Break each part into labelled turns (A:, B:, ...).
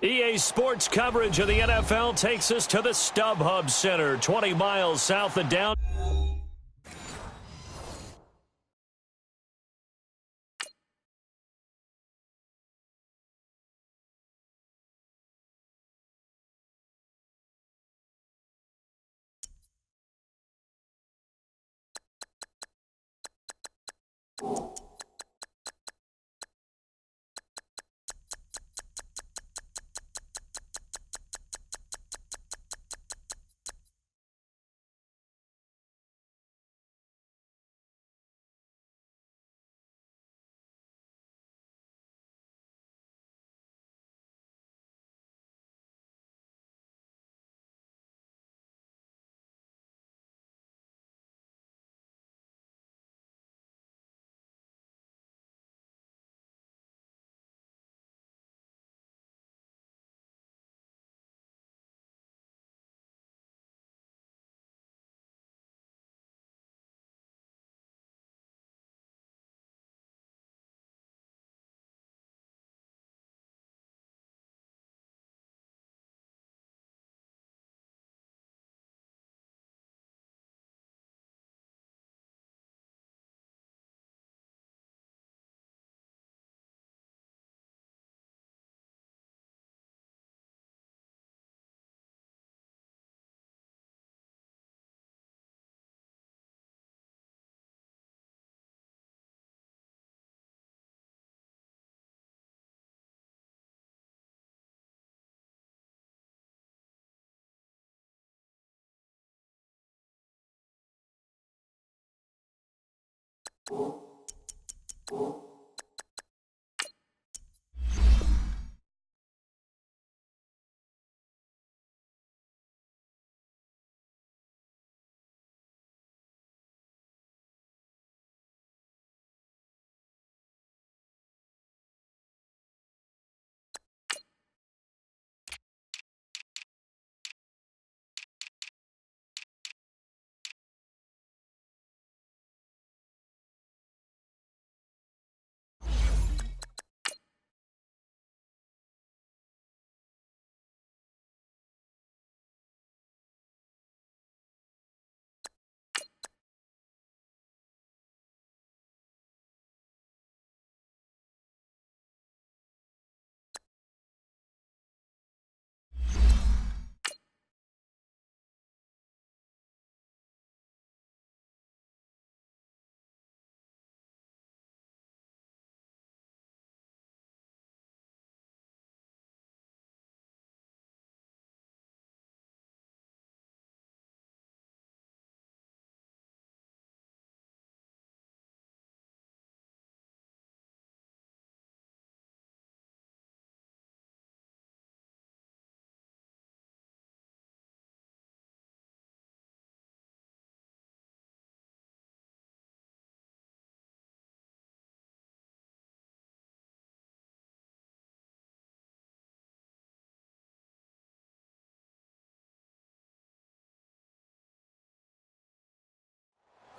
A: EA Sports coverage of the NFL takes us to the StubHub Center, 20 miles south of downtown.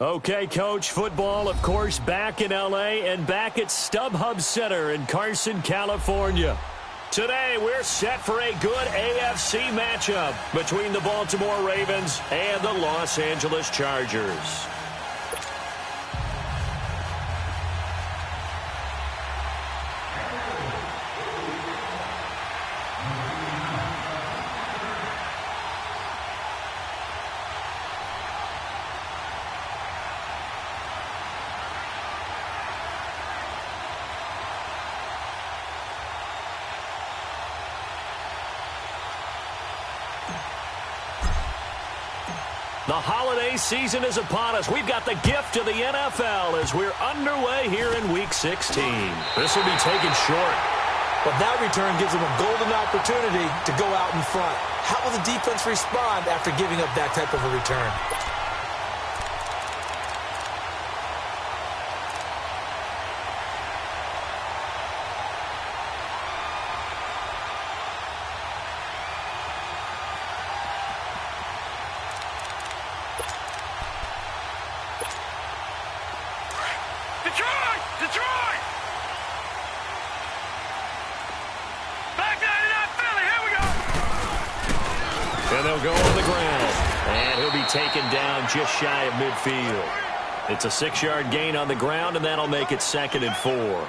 A: Okay, Coach, football, of course, back in L.A. and back at StubHub Center in Carson, California. Today, we're set for a good AFC matchup between the Baltimore Ravens and the Los Angeles Chargers. The holiday season is upon us. We've got the gift of the NFL as we're underway here in Week 16. This will be taken short.
B: But that return gives them a golden opportunity to go out in front. How will the defense respond after giving up that type of a return?
C: Detroit! Back 99 Philly!
A: they'll go on the ground. And he'll be taken down just shy of midfield. It's a 6-yard gain on the ground, and that'll make it 2nd and 4.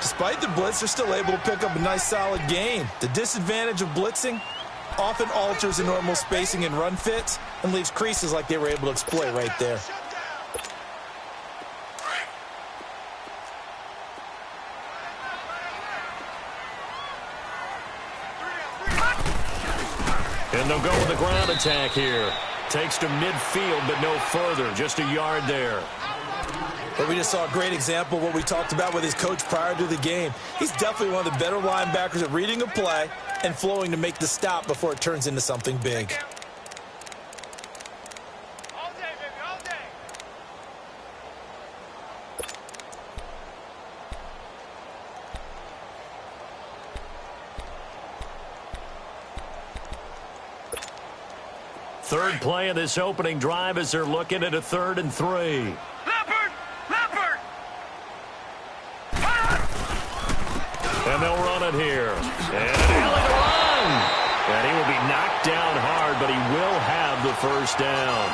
B: Despite the blitz, they're still able to pick up a nice solid gain. The disadvantage of blitzing often alters the normal spacing and run fits and leaves creases like they were able to exploit right there.
A: And they'll go with the ground attack here. Takes to midfield, but no further. Just a yard there.
B: But we just saw a great example of what we talked about with his coach prior to the game. He's definitely one of the better linebackers at reading a play and flowing to make the stop before it turns into something big.
C: All day, baby, all day.
A: Third play of this opening drive as they're looking at a 3rd and 3. And they'll run it here. And an alley to run. And he will be knocked down hard, but he will have the first down.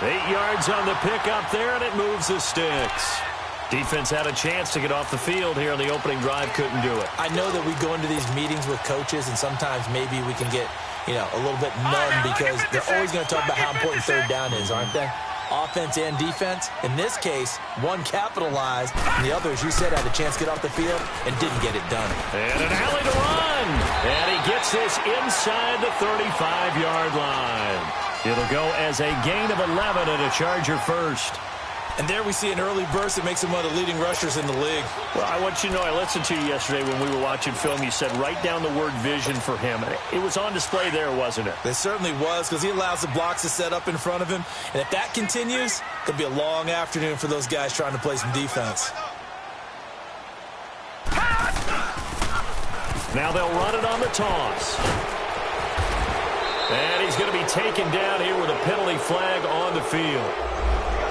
A: 8 yards on the pickup there, and it moves the sticks. Defense had a chance to get off the field here on the opening drive, couldn't do it.
B: I know that we go into these meetings with coaches, and sometimes maybe we can get, a little bit numb because they're always going to talk about how important 3rd down is, aren't they? Offense and defense. In this case, one capitalized, and the other, as you said, had a chance to get off the field and didn't get it done.
A: And an alley to run. And he gets this inside the 35-yard line. It'll go as a gain of 11 and a Charger first.
B: And there we see an early burst that makes him one of the leading rushers in the league.
D: Well, I want you to know, I listened to you yesterday when we were watching film. You said write down the word vision for him. It was on display there, wasn't it?
B: It certainly was, because he allows the blocks to set up in front of him. And if that continues, it'll be a long afternoon for those guys trying to play some defense.
A: Now they'll run it on the toss. And he's going to be taken down here with a penalty flag on the field.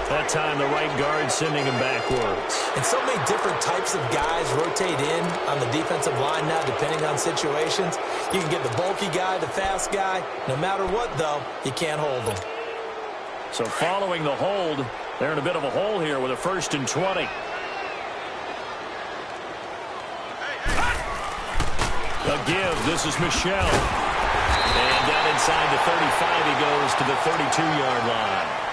A: That time the right guard sending him backwards.
B: And so many different types of guys rotate in on the defensive line now, depending on situations. You can get the bulky guy, the fast guy. No matter what, though, you can't hold them.
A: So following the hold, they're in a bit of a hole here with a 1st and 20. A give. This is Michel. And down inside the 35, he goes to the 32-yard line.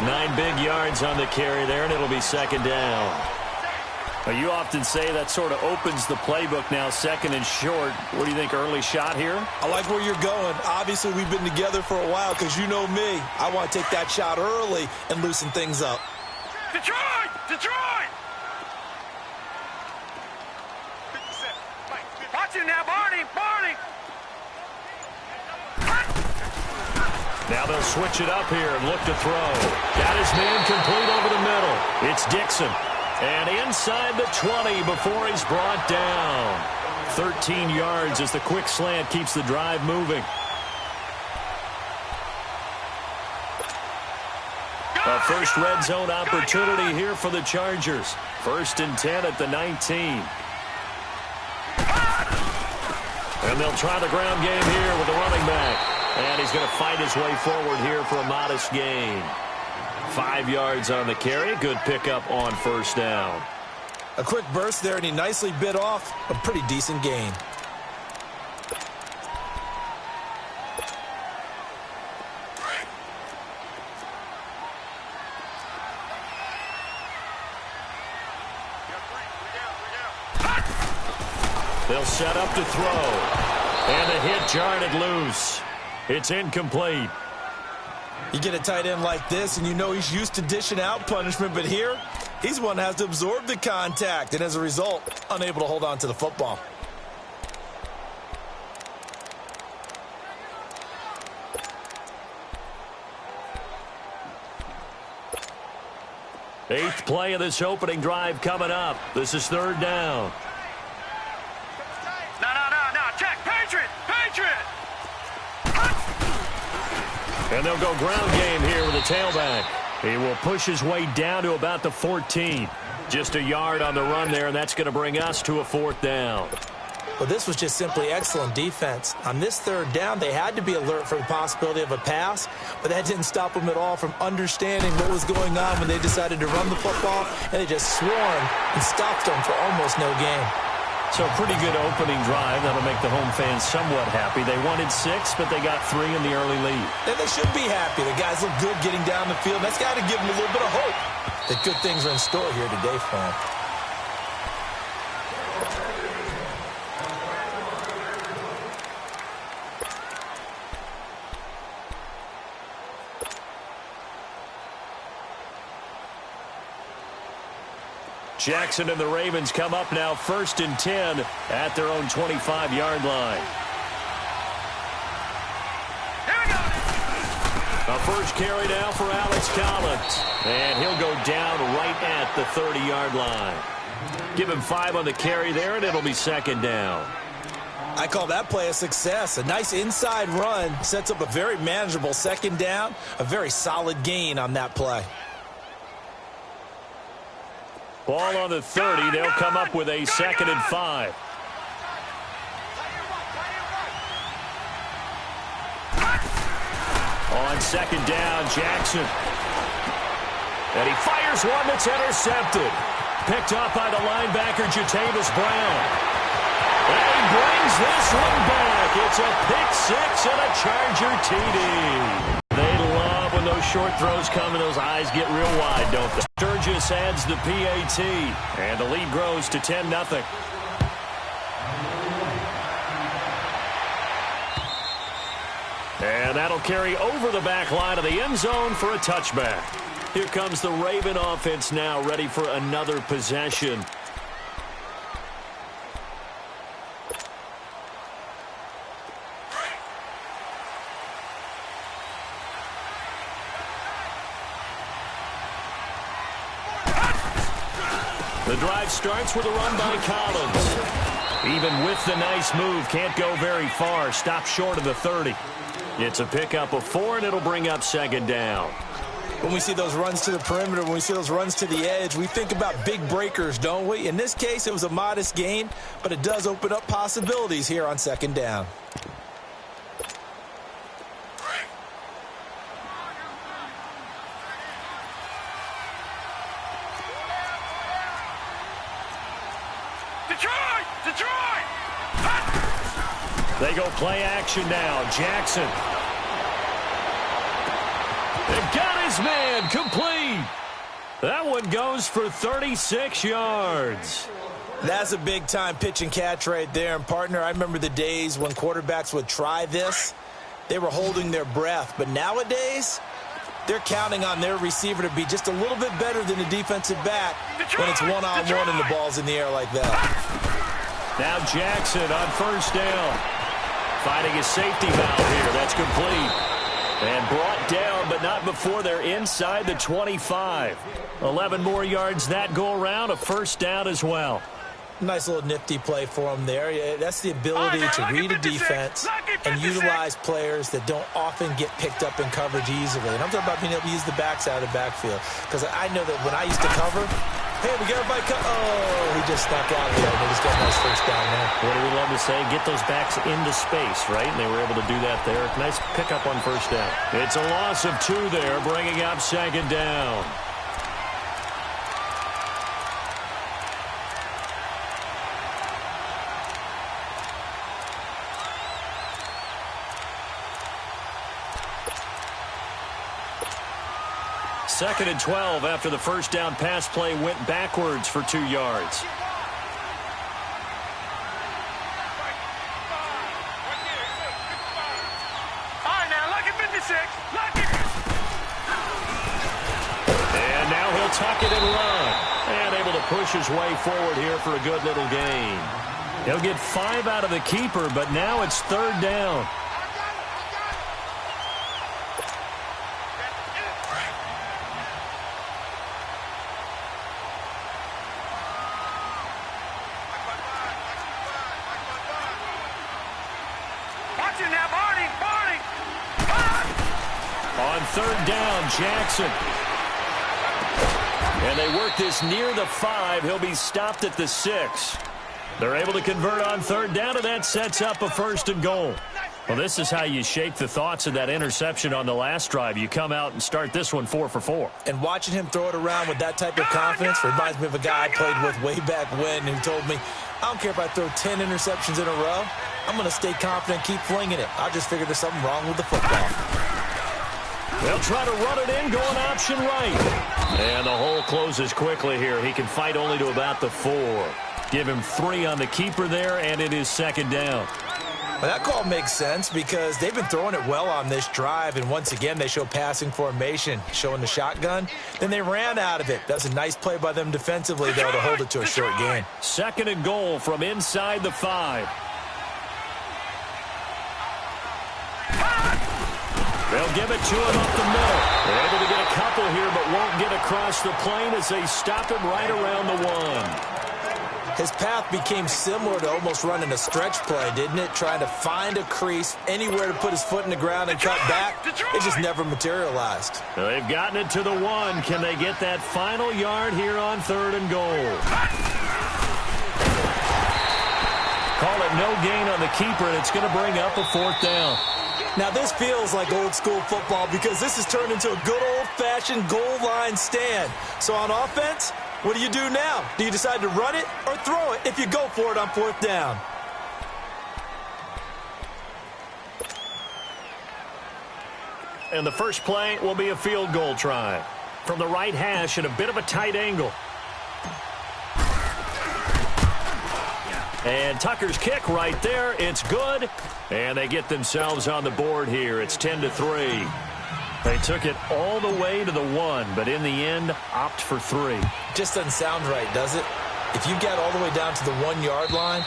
A: 9 big yards on the carry there, and it'll be 2nd down.
D: Well, you often say that sort of opens the playbook now, 2nd and short. What do you think, early shot here?
B: I like where you're going. Obviously, we've been together for a while because you know me. I want to take that shot early and loosen things up.
C: Detroit! Detroit! Watch him now, Barney! Barney!
A: Now they'll switch it up here and look to throw. Got his man complete over the middle. It's Dixon. And inside the 20 before he's brought down. 13 yards as the quick slant keeps the drive moving. A first red zone opportunity here for the Chargers. 1st and 10 at the 19. And they'll try the ground game here with the running back. And he's going to fight his way forward here for a modest gain. 5 yards on the carry. Good pickup on 1st down.
B: A quick burst there, and he nicely bit off a pretty decent gain.
A: They'll set up to throw. And the hit jarred it loose. It's incomplete.
B: You get a tight end like this, and you know he's used to dishing out punishment, but here, he's one that has to absorb the contact, and as a result, unable to hold on to the football.
A: Eighth play of this opening drive coming up. This is 3rd down.
C: No. Check. Patriot! Patriot!
A: And they'll go ground game here with a tailback. He will push his way down to about the 14. Just a yard on the run there, and that's going to bring us to a 4th down.
B: Well, this was just simply excellent defense. On this third down, they had to be alert for the possibility of a pass, but that didn't stop them at all from understanding what was going on when they decided to run the football, and they just swarmed and stopped them for almost no gain.
A: So pretty good opening drive. That'll make the home fans somewhat happy. They wanted 6, but they got 3 in the early lead.
B: And they should be happy. The guys look good getting down the field. That's got to give them a little bit of hope that good things are in store here today for them.
A: Jackson and the Ravens come up now 1st and 10 at their own 25-yard line. A first carry now for Alex Collins. And he'll go down right at the 30-yard line. Give him 5 on the carry there, and it'll be 2nd down.
B: I call that play a success. A nice inside run sets up a very manageable 2nd down. A very solid gain on that play.
A: Ball on the 30. They'll come up with a 2nd and 5. On 2nd down, Jackson. And he fires one that's intercepted. Picked up by the linebacker, Jatavis Brown. And he brings this one back. It's a pick 6 and a Charger TD. They love when those short throws come and those eyes get real wide, don't they? Sturgis adds the PAT, and the lead grows to 10-0. And that'll carry over the back line of the end zone for a touchback. Here comes the Raven offense now, ready for another possession. The drive starts with a run by Collins. Even with the nice move, can't go very far. Stop short of the 30. It's a pickup of 4, and it'll bring up 2nd down.
B: When we see those runs to the perimeter, when we see those runs to the edge, we think about big breakers, don't we? In this case, it was a modest gain, but it does open up possibilities here on 2nd down.
A: They go play action now. Jackson. They got his man complete. That one goes for 36 yards.
B: That's a big-time pitch and catch right there. And, partner, I remember the days when quarterbacks would try this. They were holding their breath. But nowadays, they're counting on their receiver to be just a little bit better than the defensive back when it's one-on-one and the ball's in the air like that.
A: Now Jackson on 1st down. Finding his safety valve here. That's complete. And brought down, but not before they're inside the 25. 11 more yards that go around. A 1st down as well.
B: Nice little nifty play for him there. That's the ability to read a defense and utilize players that don't often get picked up in coverage easily. And I'm talking about being able to use the backs out of the backfield. Because I know that when I used to cover, hey, we got everybody oh, he just snuck out there. And they just got a nice 1st down there.
A: What do we love to say? Get those backs into space, right? And they were able to do that there. Nice pickup on 1st down. It's a loss of 2 there, bringing up 2nd down. Second and 12 after the 1st down pass play went backwards for 2 yards.
C: All right, now, lucky 56. Lucky.
A: And now he'll tuck it and run. And able to push his way forward here for a good little gain. He'll get 5 out of the keeper, but now it's 3rd down. On 3rd down, Jackson. And they work this near the 5. He'll be stopped at the 6. They're able to convert on third down, and that sets up a 1st and goal. Well, this is how you shake the thoughts of that interception on the last drive. You come out and start this one 4 for 4.
B: And watching him throw it around with that type of confidence reminds me of a guy I played with way back when who told me, I don't care if I throw 10 interceptions in a row. I'm going to stay confident, keep flinging it. I just figured there's something wrong with the football.
A: They'll try to run it in, going option right. And the hole closes quickly here. He can fight only to about the 4. Give him 3 on the keeper there, and it is 2nd down.
B: Well, that call makes sense because they've been throwing it well on this drive, and once again they show passing formation, showing the shotgun. Then they ran out of it. That's a nice play by them defensively, though, to hold it to a short gain.
A: 2nd and goal from inside the 5. They'll give it to him up the middle. They're able to get a couple here, but won't get across the plane as they stop him right around the 1.
B: His path became similar to almost running a stretch play, didn't it? Trying to find a crease, anywhere to put his foot in the ground and cut back. It just never materialized.
A: Well, they've gotten it to the 1. Can they get that final yard here on 3rd and goal? Call it no gain on the keeper, and it's going to bring up a 4th down.
B: Now, this feels like old-school football because this has turned into a good old-fashioned goal line stand. So on offense, what do you do now? Do you decide to run it or throw it if you go for it on 4th down?
A: And the first play will be a field goal try. From the right hash at a bit of a tight angle. And Tucker's kick right there. It's good. And they get themselves on the board here. It's 10-3. They took it all the way to the 1, but in the end, opt for 3.
B: Just doesn't sound right, does it? If you get all the way down to the 1-yard line,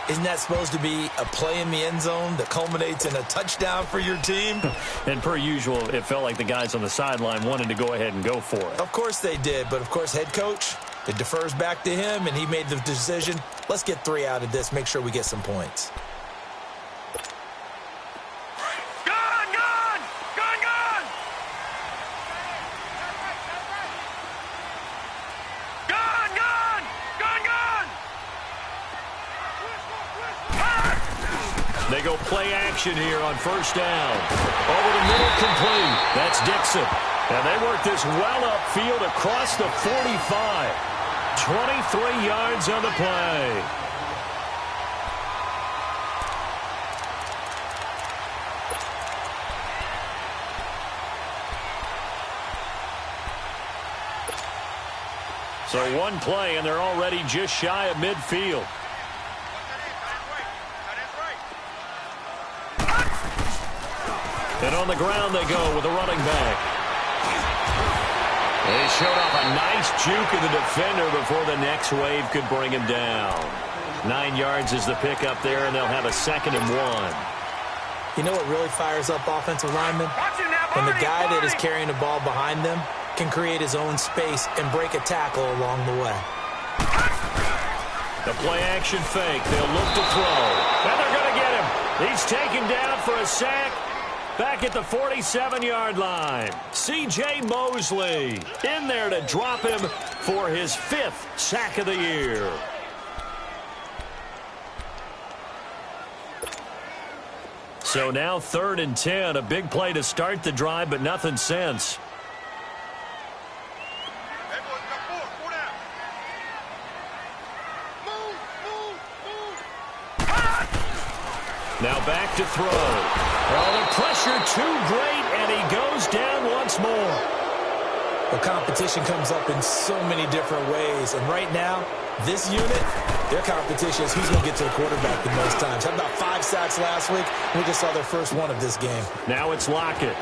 B: isn't that supposed to be a play in the end zone that culminates in a touchdown for your team?
A: And per usual, it felt like the guys on the sideline wanted to go ahead and go for it.
B: Of course they did, but of course head coach, it defers back to him, and he made the decision, let's get 3 out of this, make sure we get some points.
A: They go play action here on 1st down. Over the middle, complete. That's Dixon. And they work this well upfield across the 45. 23 yards on the play. So 1 play, and they're already just shy of midfield. And on the ground they go with a running back. They showed off a nice juke of the defender before the next wave could bring him down. 9 yards is the pickup there, and they'll have a 2nd and 1.
B: You know what really fires up offensive linemen? When the guy that is carrying the ball behind them can create his own space and break a tackle along the way.
A: The play-action fake. They'll look to throw. And they're going to get him. He's taken down for a sack. Back at the 47-yard line, C.J. Mosley in there to drop him for his 5th sack of the year. So now 3rd and 10, a big play to start the drive, but nothing since. Now back to throw. Oh, the pressure too great, and he goes down once more.
B: Well, competition comes up in so many different ways, and right now, this unit, their competition is who's going to get to the quarterback the most times. Had about 5 sacks last week. We just saw their first one of this game.
A: Now it's Lockett.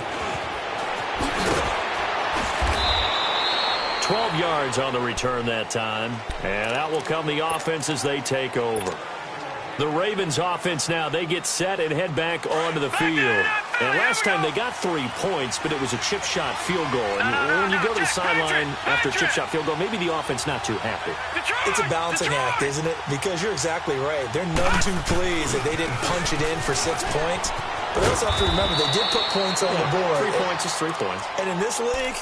A: 12 yards on the return that time, and out will come the offense as they take over. The Ravens offense now, they get set and head back onto the field. And last time they got 3 points, but it was a chip shot field goal. And when you go to the sideline after a chip shot field goal, maybe the offense not too happy.
B: It's a balancing act, isn't it? Because you're exactly right. They're none too pleased that they didn't punch it in for 6 points. But also have to remember, they did put points on the board.
D: 3 points is 3 points.
B: And in this league,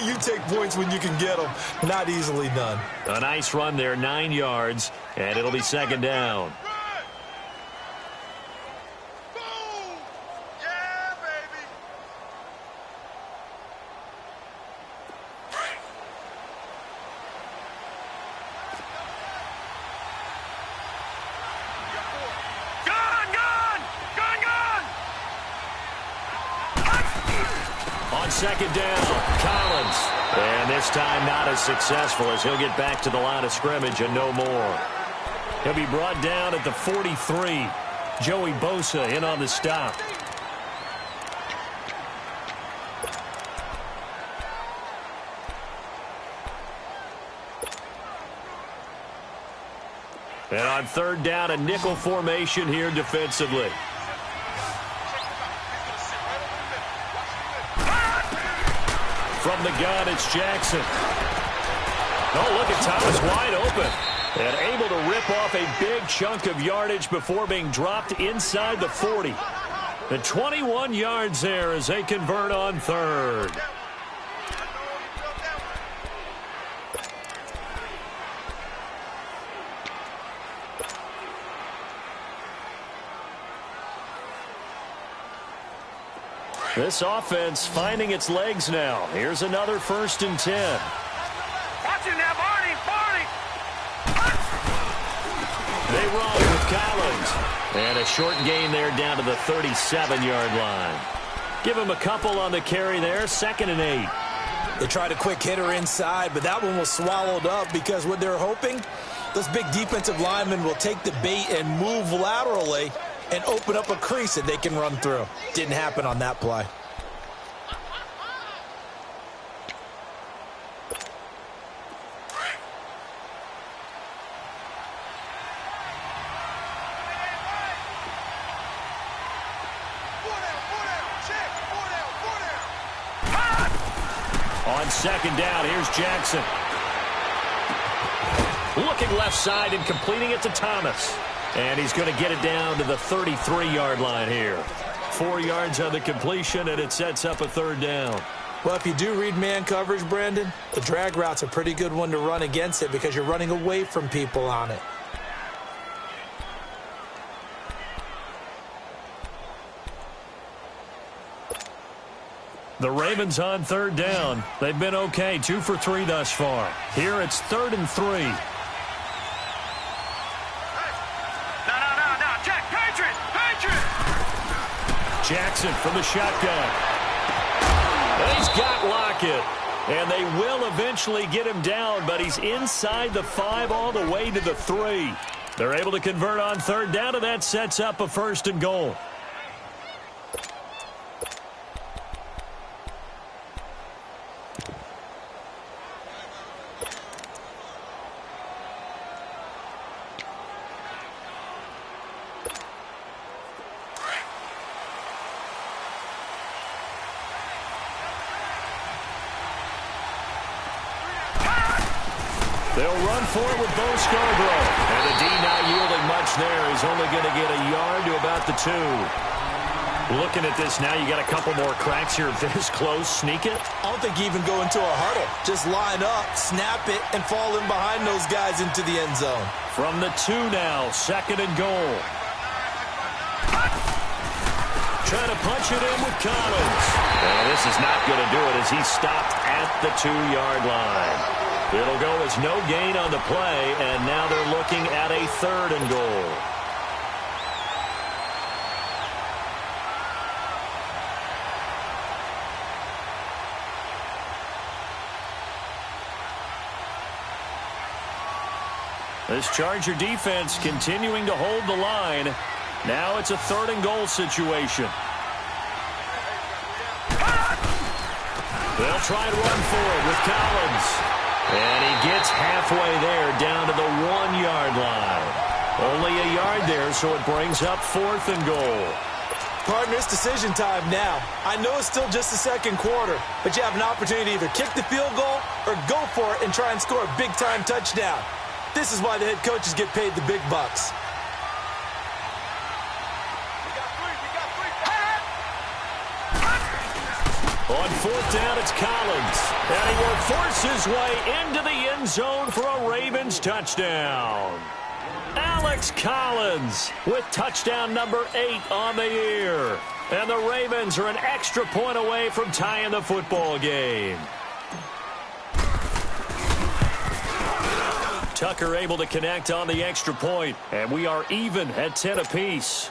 B: you take points when you can get them. Not easily done.
A: A nice run there, 9 yards, and it'll be second down. Second down, Collins. And this time not as successful as he'll get back to the line of scrimmage and no more. He'll be brought down at the 43. Joey Bosa in on the stop. And on third down, a nickel formation here defensively. From the gun, it's Jackson. Oh, look at Thomas wide open. And able to rip off a big chunk of yardage before being dropped inside the 40. And 21 yards there as they convert on third. This offense finding its legs now. Here's another 1st and 10.
C: Watch it now, Barney!
A: They run with Collins. And a short gain there down to the 37-yard line. Give him a couple on the carry there. 2nd and 8.
B: They tried a quick hitter inside, but that one was swallowed up because what they're hoping, those big defensive linemen will take the bait and move laterally and open up a crease that they can run through. Didn't happen on that play.
A: On 2nd down, here's Jackson. Looking left side and completing it to Thomas. And he's going to get it down to the 33-yard line here. 4 yards on the completion, and it sets up a 3rd down.
B: Well, if you do read man coverage, Brandon, the drag route's a pretty good one to run against it because you're running away from people on it.
A: The Ravens on 3rd down. They've been okay, 2 for 3 thus far. Here it's 3rd and 3. Jackson from the shotgun. And he's got Lockett. And they will eventually get him down, but he's inside the 5 all the way to the 3. They're able to convert on 3rd down, and that sets up a 1st and goal. They'll run forward with Bo Scarborough. And the D not yielding much there. He's only going to get a yard to about the 2. Looking at this now, you got a couple more cracks here this close. Sneak it.
B: I don't think you even go into a huddle. Just line up, snap it, and fall in behind those guys into the end zone.
A: From the 2 now, 2nd and goal. Trying to punch it in with Collins. And this is not going to do it as he's stopped at the 2-yard line. It'll go as no gain on the play, and now they're looking at a 3rd and goal. This Charger defense continuing to hold the line. Now it's a 3rd and goal situation. They'll try and run for it with Collins. And he gets halfway there down to the 1-yard line. Only a yard there, so it brings up 4th and goal.
B: Partner, it's decision time now. I know it's still just the 2nd quarter, but you have an opportunity to either kick the field goal or go for it and try and score a big-time touchdown. This is why the head coaches get paid the big bucks.
A: On fourth down, it's Collins. And he will force his way into the end zone for a Ravens touchdown. Alex Collins with touchdown number 8 on the year. And the Ravens are an extra point away from tying the football game. Tucker able to connect on the extra point, and we are even at 10 apiece.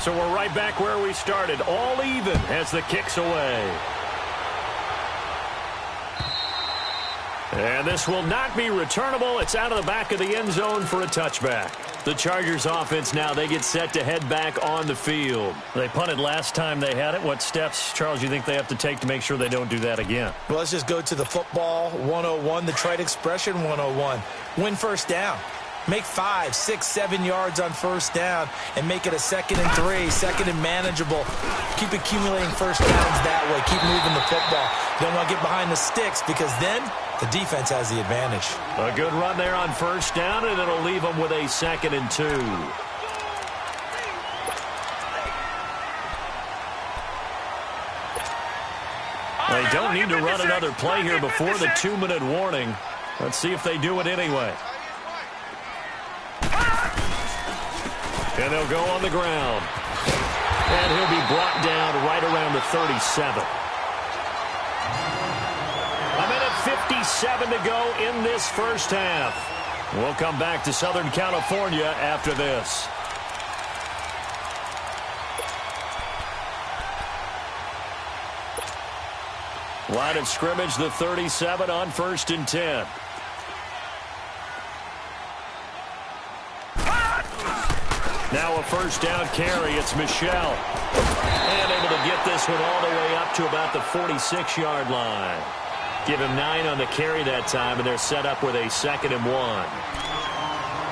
A: So we're right back where we started, all even as the kick's away. And this will not be returnable. It's out of the back of the end zone for a touchback. The Chargers offense now, they get set to head back on the field. They punted last time they had it. What steps, Charles, you think they have to take to make sure they don't do that again?
B: Well, let's just go to the football 101, the trite expression 101. Win first down. Make 5, 6, 7 yards on first down and make it a 2nd and 3, 2nd and manageable. Keep accumulating first downs that way. Keep moving the football. You don't want to get behind the sticks because then the defense has the advantage.
A: A good run there on first down, and it'll leave them with a 2nd and 2. They don't need to run another play here before the 2-minute warning. Let's see if they do it anyway. And they'll go on the ground. And he'll be brought down right around the 37. A minute 57 to go in this first half. We'll come back to Southern California after this. Line of scrimmage, the 37 on 1st and 10. Now a first down carry. It's Michel. And able to get this one all the way up to about the 46-yard line. Give him 9 on the carry that time, and they're set up with a 2nd and 1.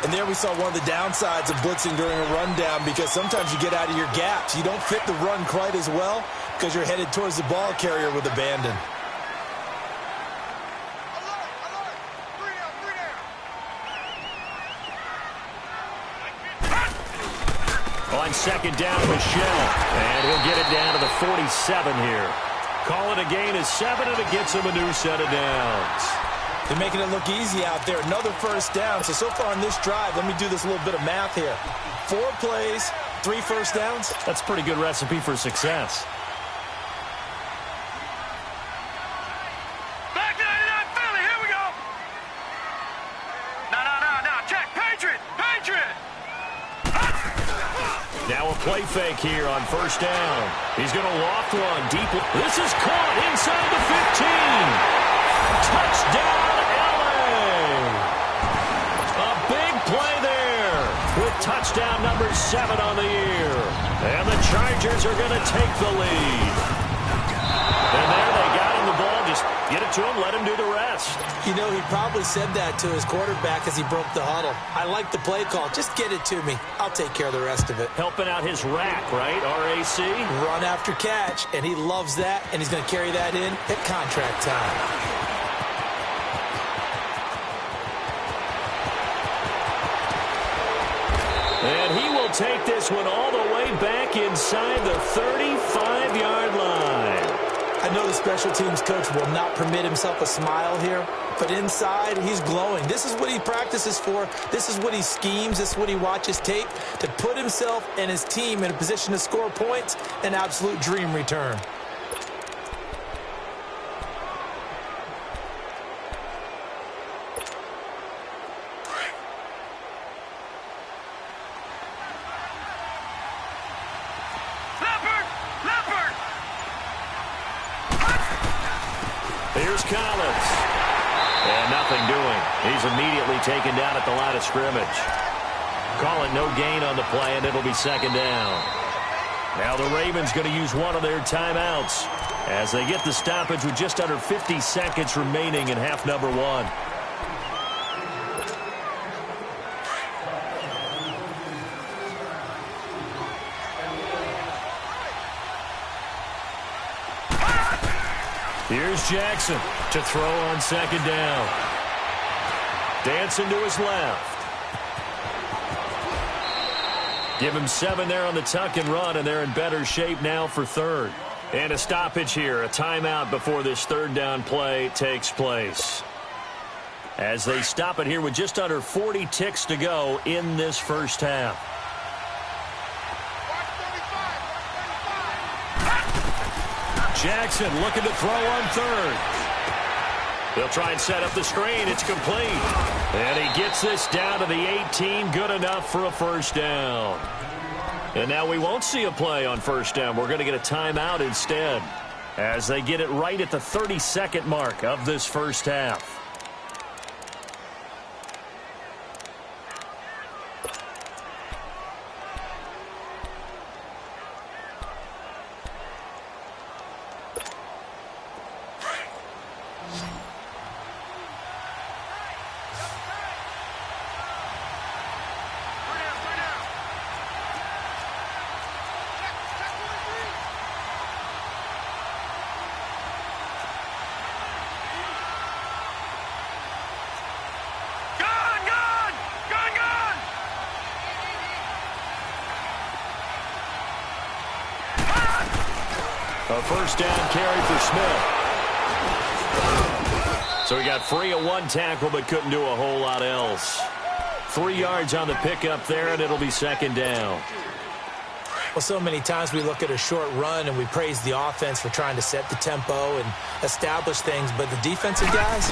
B: And there we saw one of the downsides of blitzing during a rundown because sometimes you get out of your gaps. You don't fit the run quite as well because you're headed towards the ball carrier with abandon.
A: On 2nd down, Michel. And he'll get it down to the 47 here. Call it a gain of 7, and it gets him a new set of downs.
B: They're making it look easy out there. Another first down. So far on this drive, let me do this little bit of math here. 4 plays, 3 first downs.
A: That's a pretty good recipe for success.
C: Back 99 Philly, here we go. No, check, Patriot.
A: Now a play fake here on first down. He's going to loft one deep. This is caught inside the 15. Touchdown, LA. A big play there with touchdown number 7 on the year. And the Chargers are going to take the lead. And there they got him the ball. Just get it to him, let him do the rest.
B: You know, he probably said that to his quarterback as he broke the huddle. I like the play call. Just get it to me. I'll take care of the rest of it.
A: Helping out his rack, right? RAC?
B: Run after catch, and he loves that, and he's going to carry that in at contract time.
A: And he will take this one all the way back inside the 35-yard line.
B: I know the special teams coach will not permit himself a smile here, but inside, he's glowing. This is what he practices for. This is what he schemes. This is what he watches tape to put himself and his team in a position to score points. An absolute dream return.
A: Here's Collins. And nothing doing. He's immediately taken down at the line of scrimmage. Call it no gain on the play, and it'll be 2nd down. Now the Ravens going to use one of their timeouts as they get the stoppage with just under 50 seconds remaining in half number 1. Here's Jackson to throw on 2nd down. Dancing to his left. Give him 7 there on the tuck and run, and they're in better shape now for third. And a stoppage here, a timeout before this third down play takes place. As they stop it here with just under 40 ticks to go in this first half. Jackson looking to throw on third. They'll try and set up the screen. It's complete. And he gets this down to the 18. Good enough for a first down. And now we won't see a play on first down. We're going to get a timeout instead as they get it right at the 30-second mark of this first half. A first down carry for Smith. So he got free of one tackle but couldn't do a whole lot else. 3 yards on the pickup there, and it'll be second down.
B: Well, so many times we look at a short run and we praise the offense for trying to set the tempo and establish things, but the defensive guys,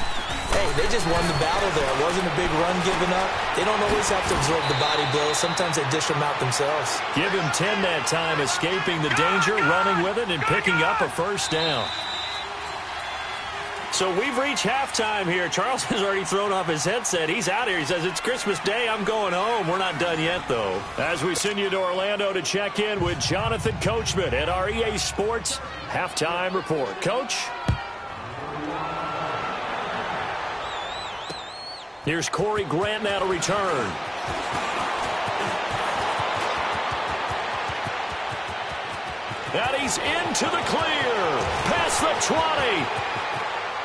B: hey, they just won the battle there. It wasn't a big run given up. They don't always have to absorb the body blows. Sometimes they dish them out themselves.
A: Give him 10 that time, escaping the danger, running with it, and picking up a first down. So we've reached halftime here. Charles has already thrown off his headset. He's out here. He says, it's Christmas Day. I'm going home. We're not done yet, though. As we send you to Orlando to check in with Jonathan Coachman at our EA Sports Halftime Report. Coach? Here's Corey Grant now to return. And he's into the clear. Past the 20.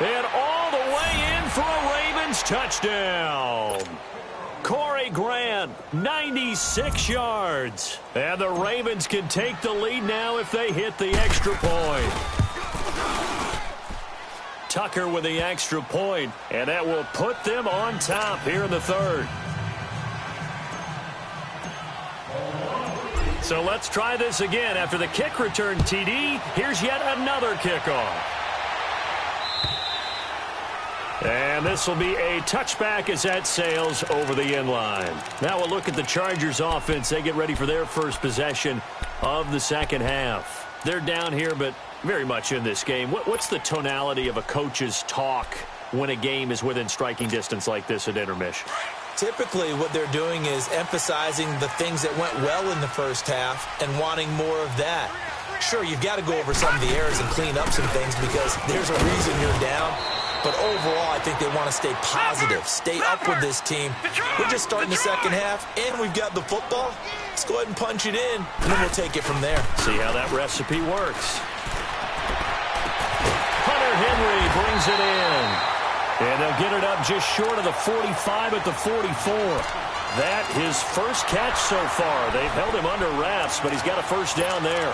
A: And all the way in for a Ravens touchdown. Corey Grant, 96 yards. And the Ravens can take the lead now if they hit the extra point. Tucker with the extra point, and that will put them on top here in the third. So let's try this again. After the kick return TD, here's yet another kickoff. And this will be a touchback as that sails over the end line. Now we'll look at the Chargers offense. They get ready for their first possession of the second half. They're down here, but very much in this game. What's the tonality of a coach's talk when a game is within striking distance like this at intermission?
B: Typically, what they're doing is emphasizing the things that went well in the first half and wanting more of that. Sure, you've got to go over some of the errors and clean up some things because there's a reason you're down. But overall, I think they want to stay positive, stay up with this team. We're just starting the second half, and we've got the football. Let's go ahead and punch it in, and then we'll take it from there.
A: See how that recipe works. Hunter Henry brings it in. And they'll get it up just short of the 45 at the 44. That his first catch so far. They've held him under wraps, but he's got a first down there.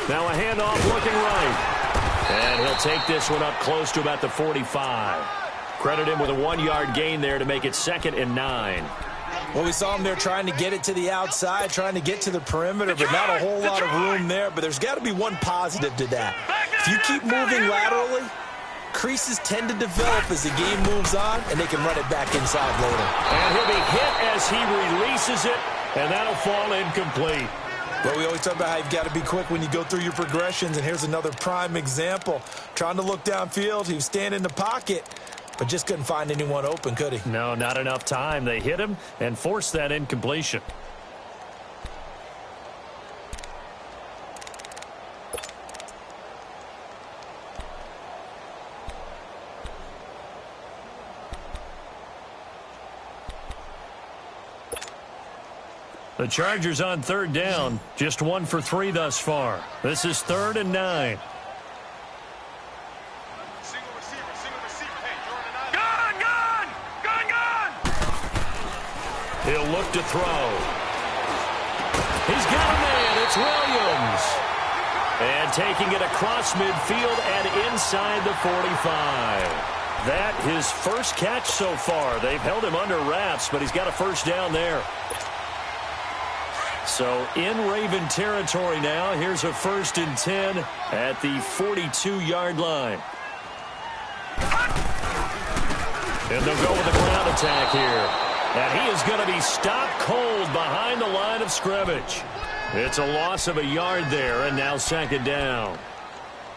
A: Now a handoff looking right. And he'll take this one up close to about the 45. Credit him with a 1-yard gain there to make it 2nd and 9.
B: Well, we saw him there trying to get it to the outside, trying to get to the perimeter, but not a whole lot of room there. But there's got to be one positive to that. If you keep moving laterally, creases tend to develop as the game moves on, and they can run it back inside later.
A: And he'll be hit as he releases it, and that'll fall incomplete.
B: But we always talk about how you've got to be quick when you go through your progressions, and here's another prime example. Trying to look downfield, he was standing in the pocket, but just couldn't find anyone open, could he?
A: No, not enough time. They hit him and forced that incompletion. The Chargers on third down, just 1 for 3 thus far. This is 3rd and 9. He'll look to throw. He's got a man. It's Williams. And taking it across midfield and inside the 45. That his first catch so far. They've held him under wraps, but he's got a first down there. So in Raven territory now. Here's a 1st and 10 at the 42-yard line. And they'll go with a ground attack here. And he is going to be stopped cold behind the line of scrimmage. It's a loss of a yard there, and now 2nd down.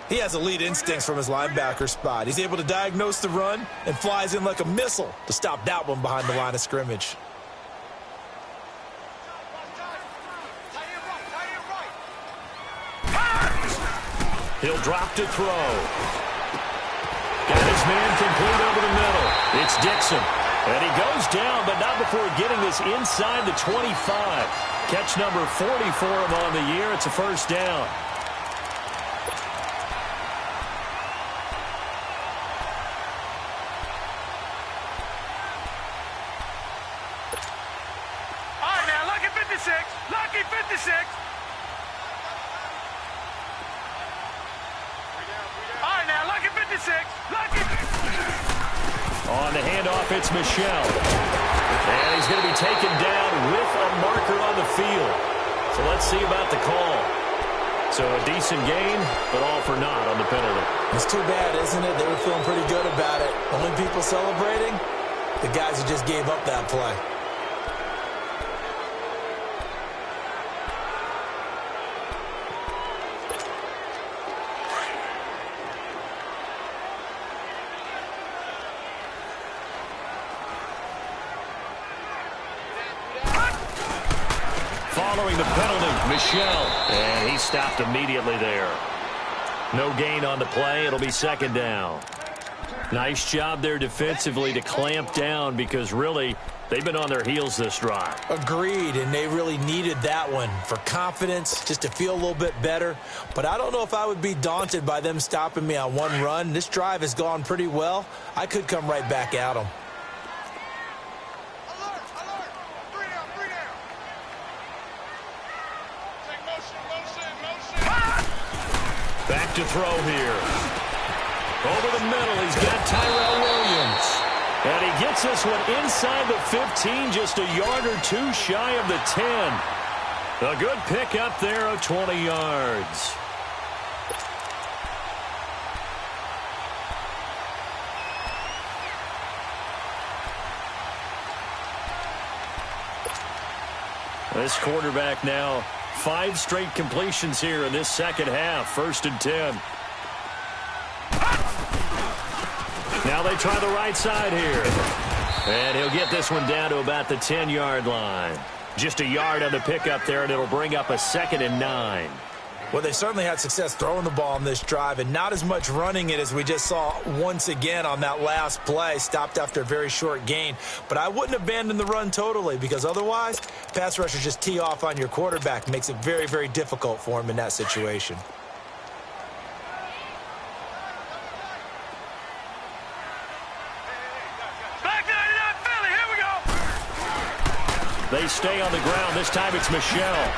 B: He has elite instincts from his linebacker spot. He's able to diagnose the run and flies in like a missile to stop that one behind the line of scrimmage.
A: He'll drop to throw. Got his man complete over the middle. It's Dixon. And he goes down, but not before getting this inside the 25. Catch number 40 for him on the year. It's a first down.
C: All right, now, lucky 56. Lucky 56. All right, now, lucky 56. Lucky 56.
A: On the handoff, it's Michel. And he's going to be taken down with a marker on the field. So let's see about the call. So a decent gain, but all for naught on the penalty.
B: It's too bad, isn't it? They were feeling pretty good about it. Only people celebrating? The guys who just gave up that play.
A: Following the penalty, Michel. And he stopped immediately there. No gain on the play. It'll be 2nd down. Nice job there defensively to clamp down because really they've been on their heels this drive.
B: Agreed, and they really needed that one for confidence, just to feel a little bit better. But I don't know if I would be daunted by them stopping me on one run. This drive has gone pretty well. I could come right back at them.
A: Back to throw here. Over the middle, he's got Tyrell Williams. And he gets this one inside the 15, just a yard or two shy of the 10. A good pickup there of 20 yards. This quarterback now 5 straight completions here in this second half. 1st and 10. Now they try the right side here. And he'll get this one down to about the 10-yard line. Just a yard on the pickup there, and it'll bring up a 2nd and 9.
B: Well, they certainly had success throwing the ball on this drive and not as much running it as we just saw once again on that last play. Stopped after a very short gain. But I wouldn't abandon the run totally because otherwise, pass rushers just tee off on your quarterback. Makes it very, very difficult for him in that situation.
C: Back 99 Philly, here we go.
A: They stay on the ground. This time it's Michel.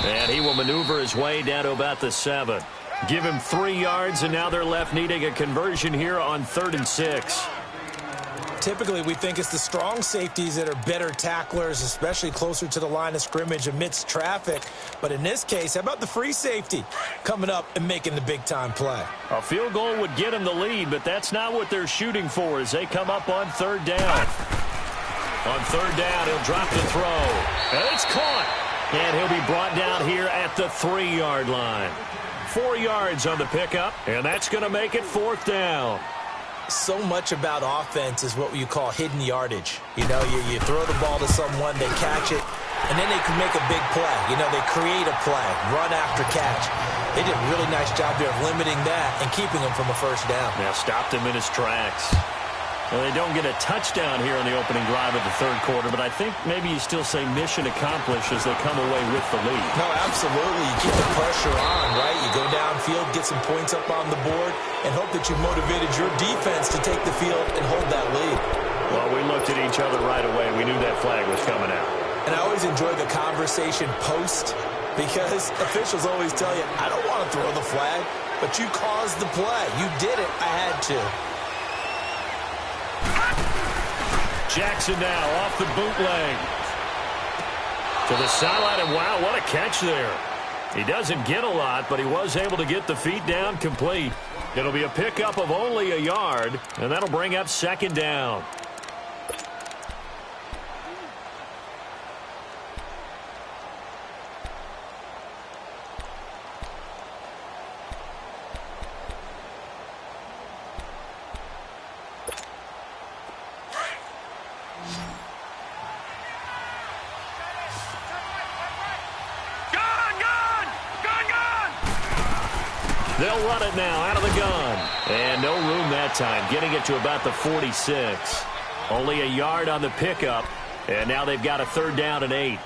A: And he will maneuver his way down to about the 7. Give him 3 yards, and now they're left needing a conversion here on 3rd and 6.
B: Typically, we think it's the strong safeties that are better tacklers, especially closer to the line of scrimmage amidst traffic. But in this case, how about the free safety coming up and making the big-time play?
A: A field goal would get him the lead, but that's not what they're shooting for as they come up on 3rd down. On 3rd down, he'll drop the throw. And it's caught. And he'll be brought down here at the 3-yard line. 4 yards on the pickup, and that's going to make it 4th down.
B: So much about offense is what you call hidden yardage. You know, you throw the ball to someone, they catch it, and then they can make a big play. You know, they create a play, run after catch. They did a really nice job there of limiting that and keeping him from a first down.
A: Now stopped him in his tracks. Well, they don't get a touchdown here on the opening drive of the third quarter, but I think maybe you still say mission accomplished as they come away with the lead.
B: No, absolutely. You keep the pressure on, right? You go downfield, get some points up on the board, and hope that you motivated your defense to take the field and hold that lead.
A: Well, we looked at each other right away. We knew that flag was coming out.
B: And I always enjoy the conversation post because officials always tell you, I don't want to throw the flag, but you caused the play. You did it. I had to.
A: Jackson now off the bootleg. To the sideline, and wow, what a catch there. He doesn't get a lot, but he was able to get the feet down complete. It'll be a pickup of only a yard, and that'll bring up second down. They'll run it now out of the gun. And no room that time, getting it to about the 46. Only a yard on the pickup, and now they've got a third down and 8.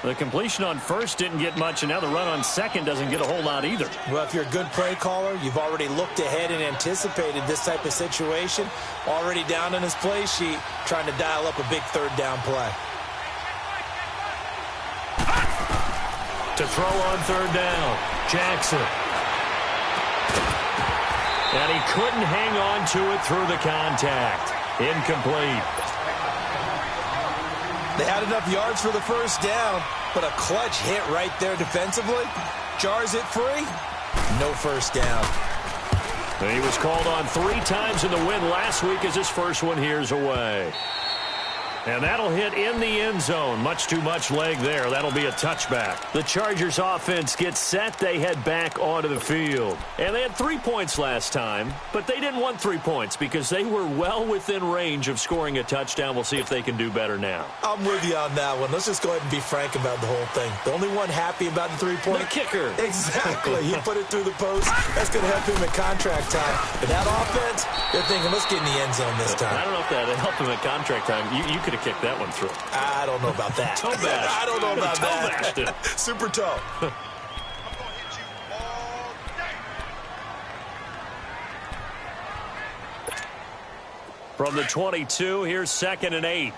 A: The completion on first didn't get much, and now the run on second doesn't get a whole lot either.
B: Well, if you're a good play caller, you've already looked ahead and anticipated this type of situation. Already down on his play sheet, trying to dial up a big third down play.
A: To throw on third down, Jackson. And he couldn't hang on to it through the contact. Incomplete.
B: They had enough yards for the first down, but a clutch hit right there defensively. Jars it free. No first down.
A: And he was called on 3 times in the win last week as his first one here's away. And that'll hit in the end zone. Much too much leg there. That'll be a touchback. The Chargers offense gets set. They head back onto the field. And they had 3 points last time, but they didn't want 3 points because they were well within range of scoring a touchdown. We'll see if they can do better now.
B: I'm with you on that one. Let's just go ahead and be frank about the whole thing. The only one happy about the 3-point.
A: The kicker.
B: Exactly. He put it through the post. That's going to help him at contract time. But that offense, they're thinking, let's get in the end zone this time.
A: I don't know if that helped him at contract time. You could have kicked that one through.
B: I don't know about that.
A: Toe bash.
B: I don't know about
A: that.
B: Super toe.
A: From the 22, here's second and 8.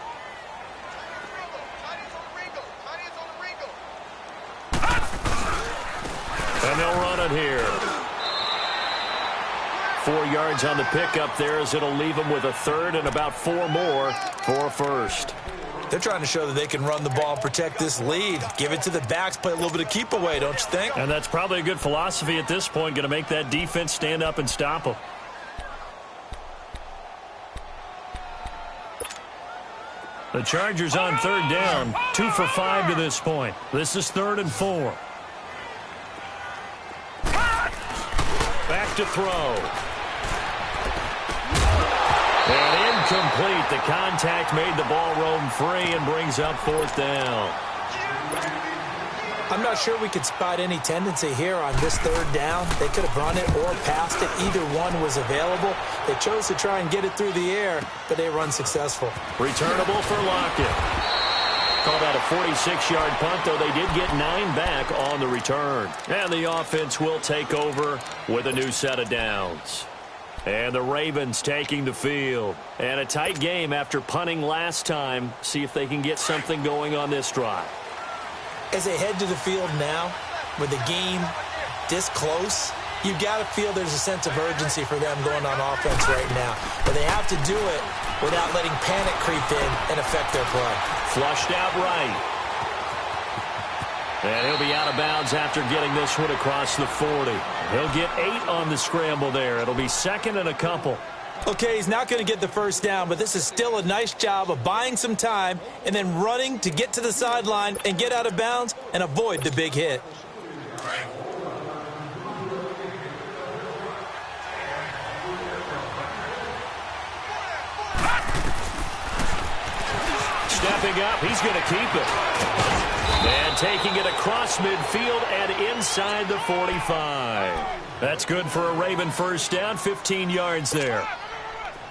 A: And they'll run it here. 4 yards on the pickup there as it'll leave them with a third and about 4 more for a first.
B: They're trying to show that they can run the ball and protect this lead. Give it to the backs, play a little bit of keep away, don't you think?
A: And that's probably a good philosophy at this point, going to make that defense stand up and stop them. The Chargers on third down, 2 for 5 to this point. This is 3rd and 4. Back to throw. And incomplete. The contact made the ball roam free and brings up 4th down.
B: I'm not sure we could spot any tendency here on this third down. They could have run it or passed it. Either one was available. They chose to try and get it through the air, but they were unsuccessful.
A: Returnable for Lockett. Called out a 46-yard punt, though they did get 9 back on the return. And the offense will take over with a new set of downs. And the Ravens taking the field. And a tight game after punting last time. See if they can get something going on this drive.
B: As they head to the field now, with the game this close, you've got to feel there's a sense of urgency for them going on offense right now. But they have to do it without letting panic creep in and affect their play.
A: Flushed out right. And he'll be out of bounds after getting this one across the 40. He'll get 8 on the scramble there. It'll be 2nd and a couple.
B: Okay, he's not going to get the first down, but this is still a nice job of buying some time and then running to get to the sideline and get out of bounds and avoid the big hit.
A: Stepping up, he's going to keep it. And taking it across midfield and inside the 45. That's good for a Raven first down, 15 yards there.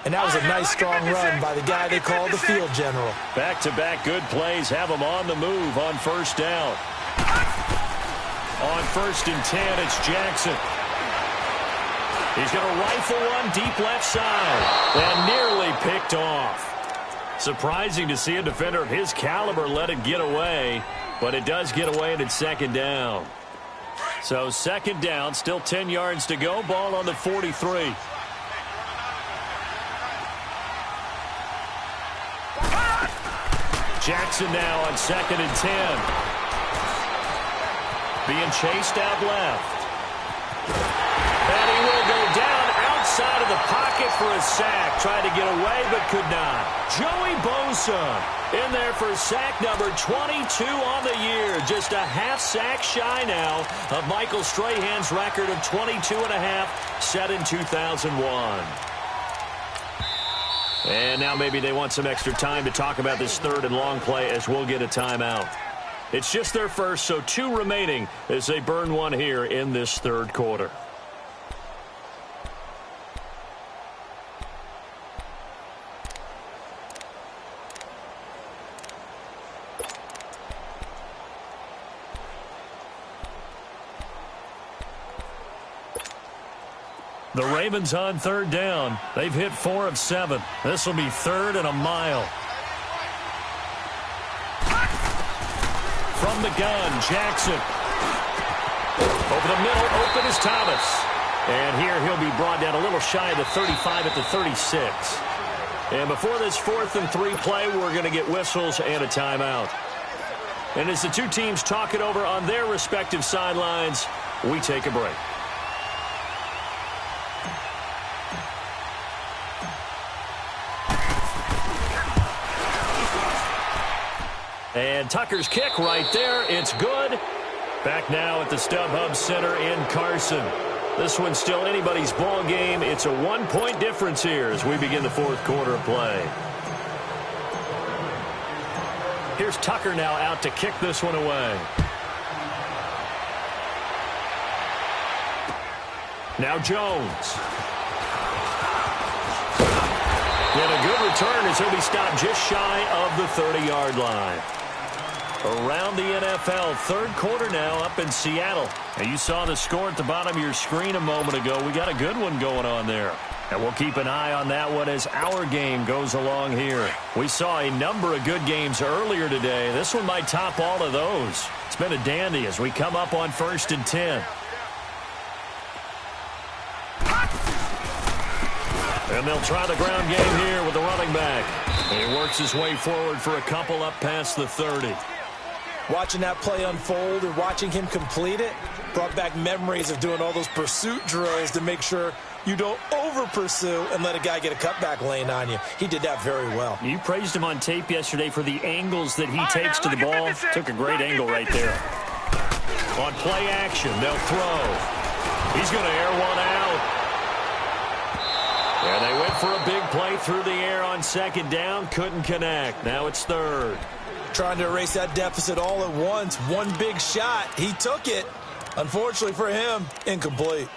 B: And that was a nice, strong run by the guy they call the field general.
A: Back-to-back good plays have them on the move on first down. On 1st and 10, it's Jackson. He's going to rifle one deep left side and nearly picked off. Surprising to see a defender of his caliber let it get away, but it does get away and it's 2nd down. So 2nd down, still 10 yards to go, ball on the 43. Jackson now on 2nd and 10. Being chased out left. And he will go down outside of the pocket for a sack. Tried to get away but could not. Joey Bosa in there for sack number 22 on the year. Just a half sack shy now of Michael Strahan's record of 22.5 set in 2001. And now maybe they want some extra time to talk about this 3rd and long play as we'll get a timeout. It's just their first, so 2 remaining as they burn one here in this 3rd quarter. The Ravens on 3rd down. They've hit 4 of 7. This will be 3rd and a mile. From the gun, Jackson. Over the middle, open is Thomas. And here he'll be brought down a little shy of the 35 at the 36. And before this 4th and 3 play, we're going to get whistles and a timeout. And as the two teams talk it over on their respective sidelines, we take a break. And Tucker's kick right there. It's good. Back now at the StubHub Center in Carson. This one's still anybody's ball game. It's a 1-point difference here as we begin the 4th quarter of play. Here's Tucker now out to kick this one away. Now Jones. And a good return as he'll be stopped just shy of the 30-yard line. Around the NFL, 3rd quarter now up in Seattle. And you saw the score at the bottom of your screen a moment ago. We got a good one going on there. And we'll keep an eye on that one as our game goes along here. We saw a number of good games earlier today. This one might top all of those. It's been a dandy as we come up on 1st and 10. And they'll try the ground game here with the running back. And he works his way forward for a couple up past the 30.
B: Watching that play unfold and watching him complete it brought back memories of doing all those pursuit drills to make sure you don't over-pursue and let a guy get a cutback lane on you. He did that very well.
A: You praised him on tape yesterday for the angles that he takes to the ball. Took a great angle right there. On play action, they'll throw. He's going to air one out. And they went for a big play through the air on 2nd down. Couldn't connect. Now it's 3rd.
B: Trying to erase that deficit all at once. One big shot. He took it. Unfortunately for him, incomplete.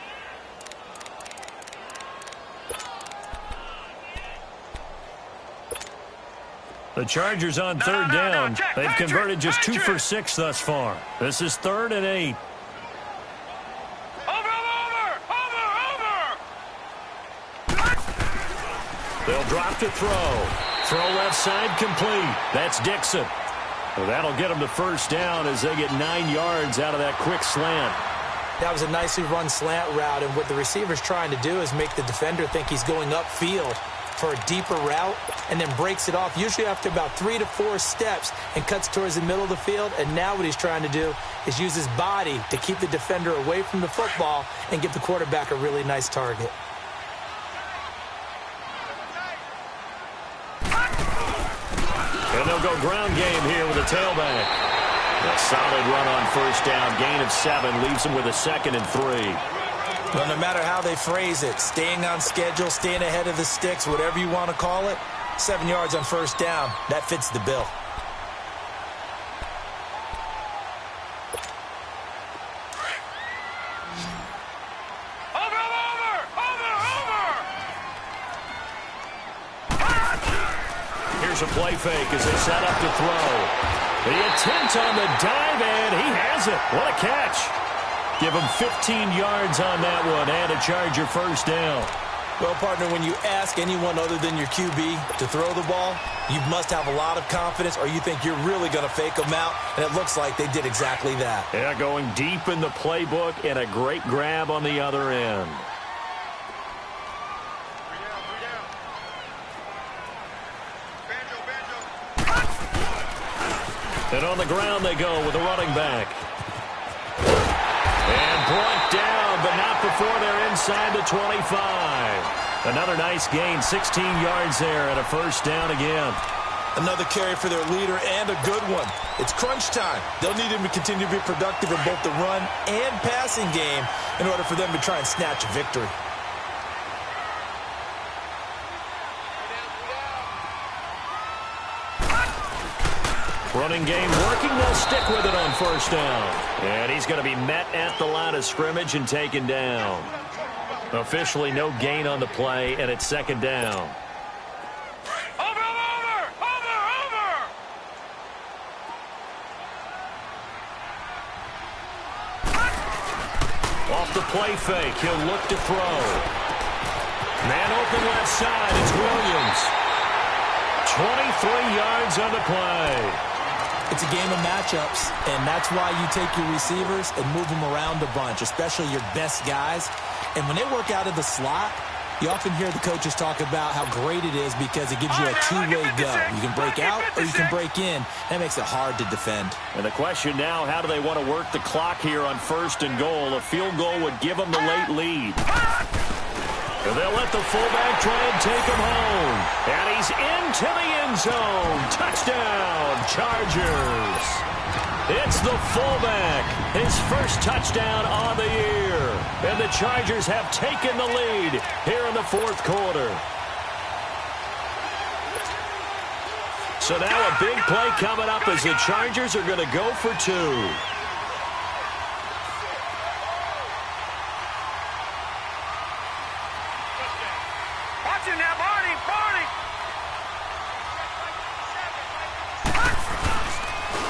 A: The Chargers on 3rd down. They've converted just 2 for 6 thus far. This is 3rd and 8. They'll drop to throw. Throw left side complete. That's Dixon. Well, that'll get them to 1st down as they get 9 yards out of that quick slant.
B: That was a nicely run slant route, and what the receiver's trying to do is make the defender think he's going upfield for a deeper route and then breaks it off, usually after about 3 to 4 steps, and cuts towards the middle of the field. And now what he's trying to do is use his body to keep the defender away from the football and give the quarterback a really nice target.
A: And they'll go ground game here with a tailback. A solid run on 1st down. Gain of 7 leaves them with a 2nd and 3.
B: Well, no matter how they phrase it, staying on schedule, staying ahead of the sticks, whatever you want to call it, 7 yards on 1st down, that fits the bill.
A: Here's a play fake as they set up to throw. The attempt on the dive, and he has it. What a catch. Give him 15 yards on that one and a Charger first down.
B: Well, partner, when you ask anyone other than your QB to throw the ball, you must have a lot of confidence or you think you're really going to fake them out, and it looks like they did exactly that.
A: Yeah, going deep in the playbook and a great grab on the other end. And on the ground they go with a running back. And brought down, but not before they're inside the 25. Another nice gain, 16 yards there and a first down again.
B: Another carry for their leader and a good one. It's crunch time. They'll need him to continue to be productive in both the run and passing game in order for them to try and snatch a victory.
A: Running game working. They'll stick with it on first down. And he's going to be met at the line of scrimmage and taken down. Officially no gain on the play, and it's second down. Off the play fake, he'll look to throw. Man open left side, it's Williams. 23 yards on the play.
B: It's a game of matchups, and that's why you take your receivers and move them around a bunch, especially your best guys. And when they work out of the slot, you often hear the coaches talk about how great it is because it gives you a two-way go. You can break out or you can break in. That makes it hard to defend.
A: And the question now, how do they want to work the clock here on first and goal? A field goal would give them the late lead. And they'll let the fullback try and take him home. And he's into the end zone. Touchdown, Chargers. It's the fullback. His first touchdown on the year. And the Chargers have taken the lead here in the fourth quarter. So now a big play coming up as the Chargers are going to go for two.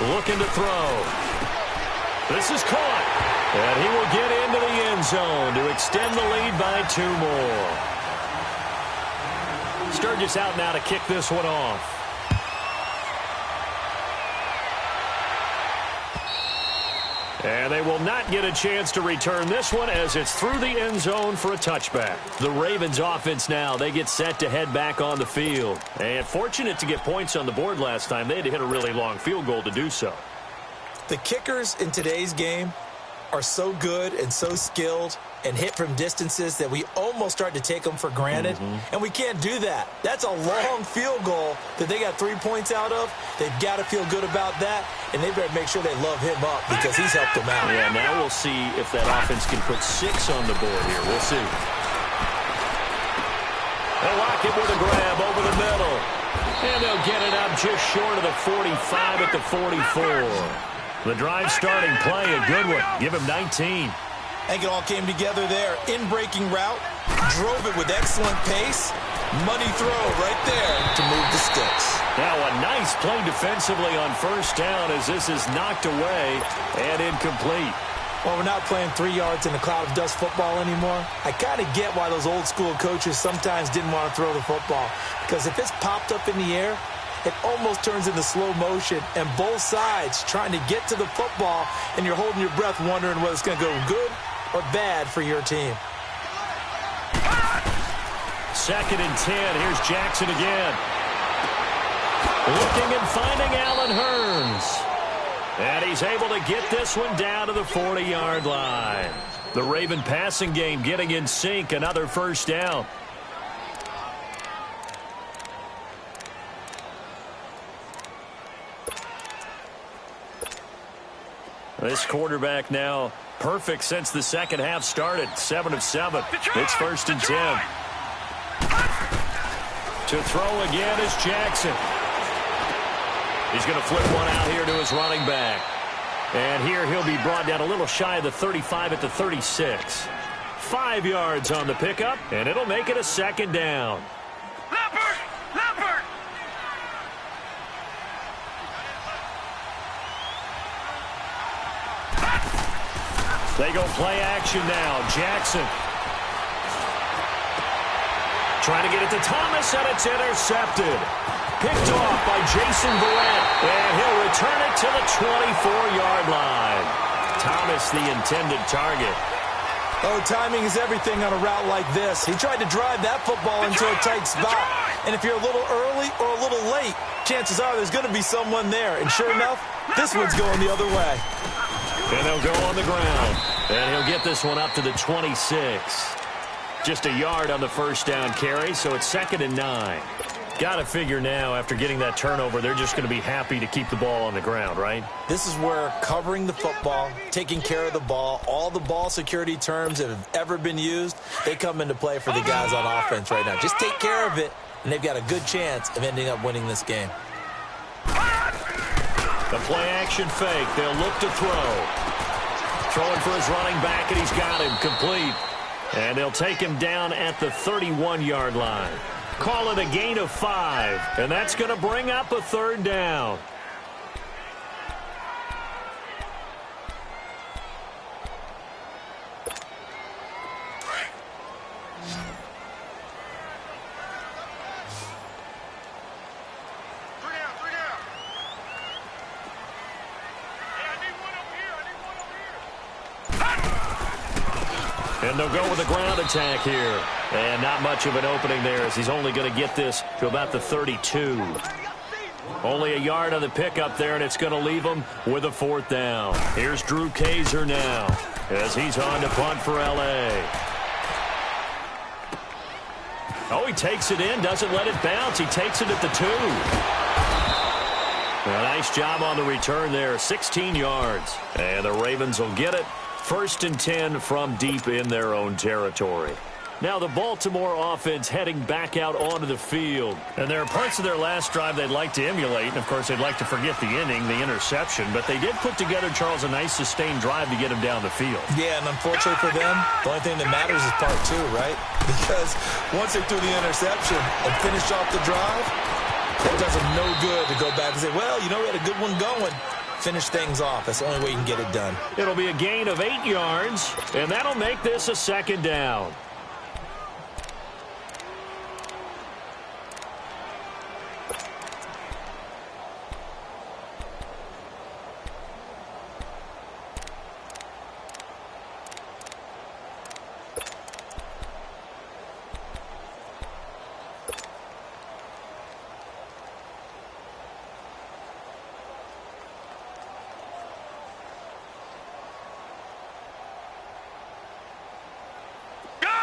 A: Looking to throw. This is caught. And he will get into the end zone to extend the lead by 2 more. Sturgis out now to kick this one off. And they will not get a chance to return this one as it's through the end zone for a touchback. The Ravens offense now, they get set to head back on the field. And fortunate to get points on the board last time. They had to hit a really long field goal to do so.
B: The kickers in today's game are so good and so skilled and hit from distances that we almost start to take them for granted. And we can't do that. That's a long field goal that they got 3 points out of. They've got to feel good about that, and they better make sure they love him up because he's helped them out.
A: Yeah, now we'll see if that offense can put 6 on the board here. We'll see. They'll lock it with a grab over the middle. And they'll get it up just short of the 45 at the 44. The drive starting play, a good one. Give him 19.
B: I think it all came together there. In-breaking route, drove it with excellent pace. Money throw right there to move the sticks.
A: Now a nice play defensively on first down as this is knocked away and incomplete.
B: Well, we're not playing 3 yards in a cloud of dust football anymore. I kind of get why those old school coaches sometimes didn't want to throw the football. Because if it's popped up in the air, it almost turns into slow motion, and both sides trying to get to the football, and you're holding your breath wondering whether it's going to go good or bad for your team.
A: 2nd and 10. Here's Jackson again. Looking and finding Allen Hurns. And he's able to get this one down to the 40-yard line. The Raven passing game getting in sync. Another first down. This quarterback now perfect since the second half started. 7 of 7. It's 1st and 10. To throw again is Jackson. He's going to flip one out here to his running back. And here he'll be brought down a little shy of the 35 at the 36. 5 yards on the pickup, and it'll make it a 2nd down. They go play action now. Jackson trying to get it to Thomas, and it's intercepted. Picked off by Jason Verrett, and he'll return it to the 24-yard line. Thomas, the intended target.
B: Oh, timing is everything on a route like this. He tried to drive that football into a tight spot. And if you're a little early or a little late, chances are there's going to be someone there. And sure enough, this one's going the other way.
A: And they'll go on the ground. And he'll get this one up to the 26. Just a yard on the first down carry, so it's 2nd and 9. Got to figure now, after getting that turnover, they're just going to be happy to keep the ball on the ground, right?
B: This is where covering the football, taking care of the ball, all the ball security terms that have ever been used, they come into play for the guys on offense right now. Just take care of it, and they've got a good chance of ending up winning this game.
A: The play-action fake. They'll look to throw. Throwing for his running back, and he's got him complete. And they'll take him down at the 31-yard line. Call it a gain of 5, and that's going to bring up a 3rd down. And they'll go with a ground attack here. And not much of an opening there, as he's only going to get this to about the 32. Only a yard on the pickup there, and it's going to leave him with a 4th down. Here's Drew Kaiser now, as he's on to punt for L.A. Oh, he takes it in, doesn't let it bounce. He takes it at the 2. A nice job on the return there, 16 yards. And the Ravens will get it. 1st and 10 from deep in their own territory. Now the Baltimore offense heading back out onto the field. And there are parts of their last drive they'd like to emulate. And, of course, they'd like to forget the inning, the interception. But they did put together, Charles, a nice sustained drive to get him down the field.
B: Yeah, and unfortunately for them, the only thing that matters is part 2, right? Because once they threw the interception and finished off the drive, it does them no good to go back and say, well, you know, we had a good one going. Finish things off. That's the only way you can get it done.
A: It'll be a gain of 8 yards, and that'll make this a 2nd down.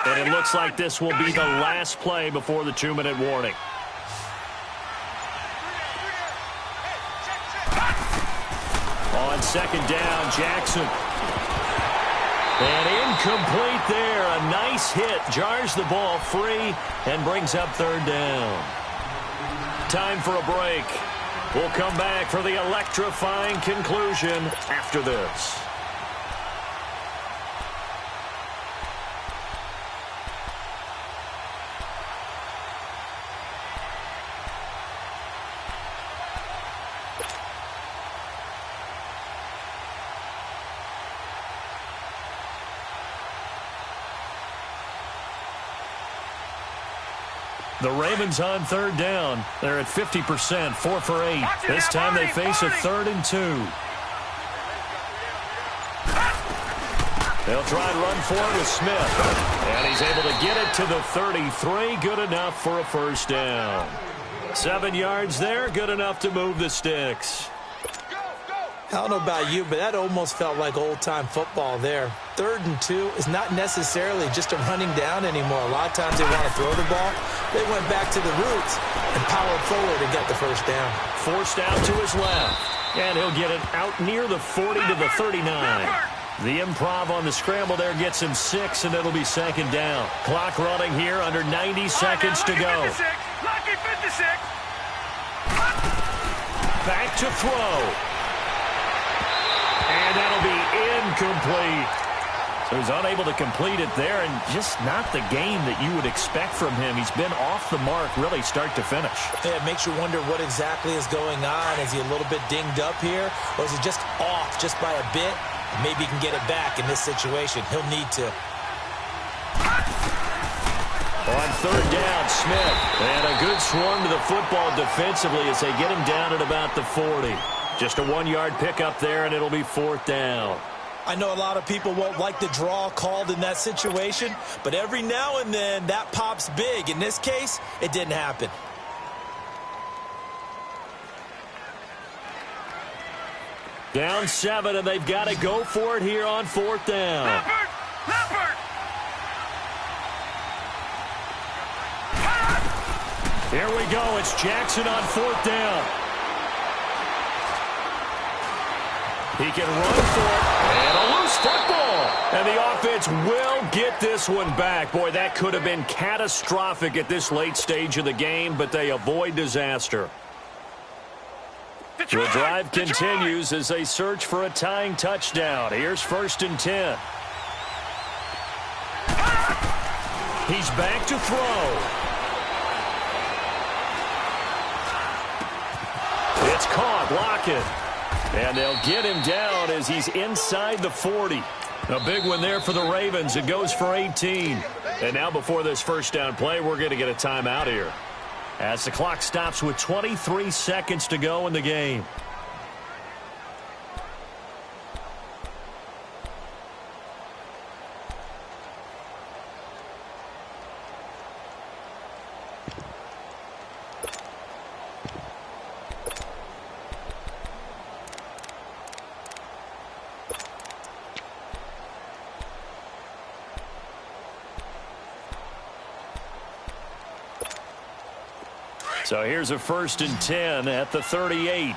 A: And it looks like this will be the last play before the 2-minute warning. On 2nd down, Jackson. And incomplete there. A nice hit. Jars the ball free and brings up 3rd down. Time for a break. We'll come back for the electrifying conclusion after this. The Ravens on 3rd down. They're at 50%, 4 for 8. This time they face a 3rd and 2. They'll try and run for it with Smith. And he's able to get it to the 33. Good enough for a 1st down. 7 yards there. Good enough to move the sticks.
B: I don't know about you, but that almost felt like old-time football there. 3rd and 2 is not necessarily just a running down anymore. A lot of times they want to throw the ball. They went back to the roots and powered forward and got the 1st down.
A: Forced out to his left. And he'll get it out near the 40 to the 39. The improv on the scramble there gets him 6, and it'll be 2nd down. Clock running here, under 90 seconds to go.
C: Lucky 56.
A: Back to throw. And that'll be incomplete. So he's unable to complete it there, and just not the game that you would expect from him. He's been off the mark, really, start to finish.
B: Yeah, it makes you wonder what exactly is going on. Is he a little bit dinged up here, or is he just off just by a bit? Maybe he can get it back in this situation. He'll need to.
A: On third down, Smith. And a good swarm to the football defensively as they get him down at about the 40. Just a 1-yard pickup there, and it'll be fourth down.
B: I know a lot of people won't like the draw called in that situation, but every now and then that pops big. In this case, it didn't happen.
A: Down 7, and they've got to go for it here on fourth down.
C: Leopard!
A: Here we go. It's Jackson on fourth down. He can run for it. And a loose football. And the offense will get this one back. Boy, that could have been catastrophic at this late stage of the game, but they avoid disaster. The drive continues as they search for a tying touchdown. Here's first and 10. He's back to throw. It's caught, Lockett. And they'll get him down as he's inside the 40. A big one there for the Ravens. It goes for 18. And now before this first down play, we're going to get a timeout here, as the clock stops with 23 seconds to go in the game. So here's a first and 10 at the 38.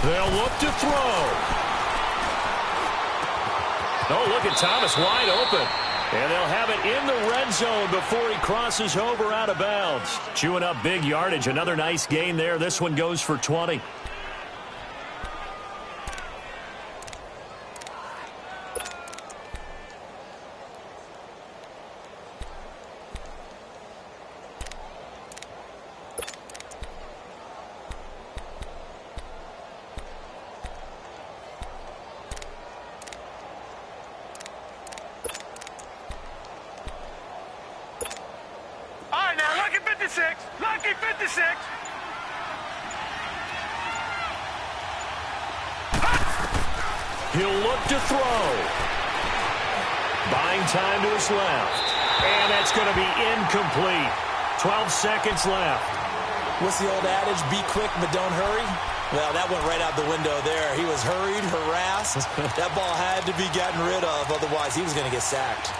A: They'll look to throw. Oh, look at Thomas wide open. And they'll have it in the red zone before he crosses over out of bounds. Chewing up big yardage. Another nice gain there. This one goes for 20.
C: Lucky 56.
A: He'll look to throw. Buying time to his left. And that's going to be incomplete. 12 seconds left.
B: What's the old adage? Be quick, but don't hurry. Well, that went right out the window there. He was hurried, harassed. That ball had to be gotten rid of. Otherwise, he was going to get sacked.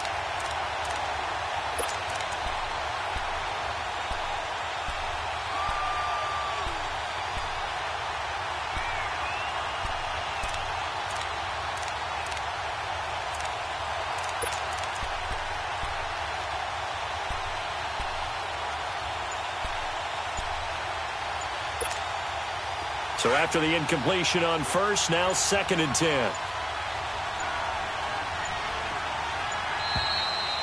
A: So after the incompletion on first, now second and 10.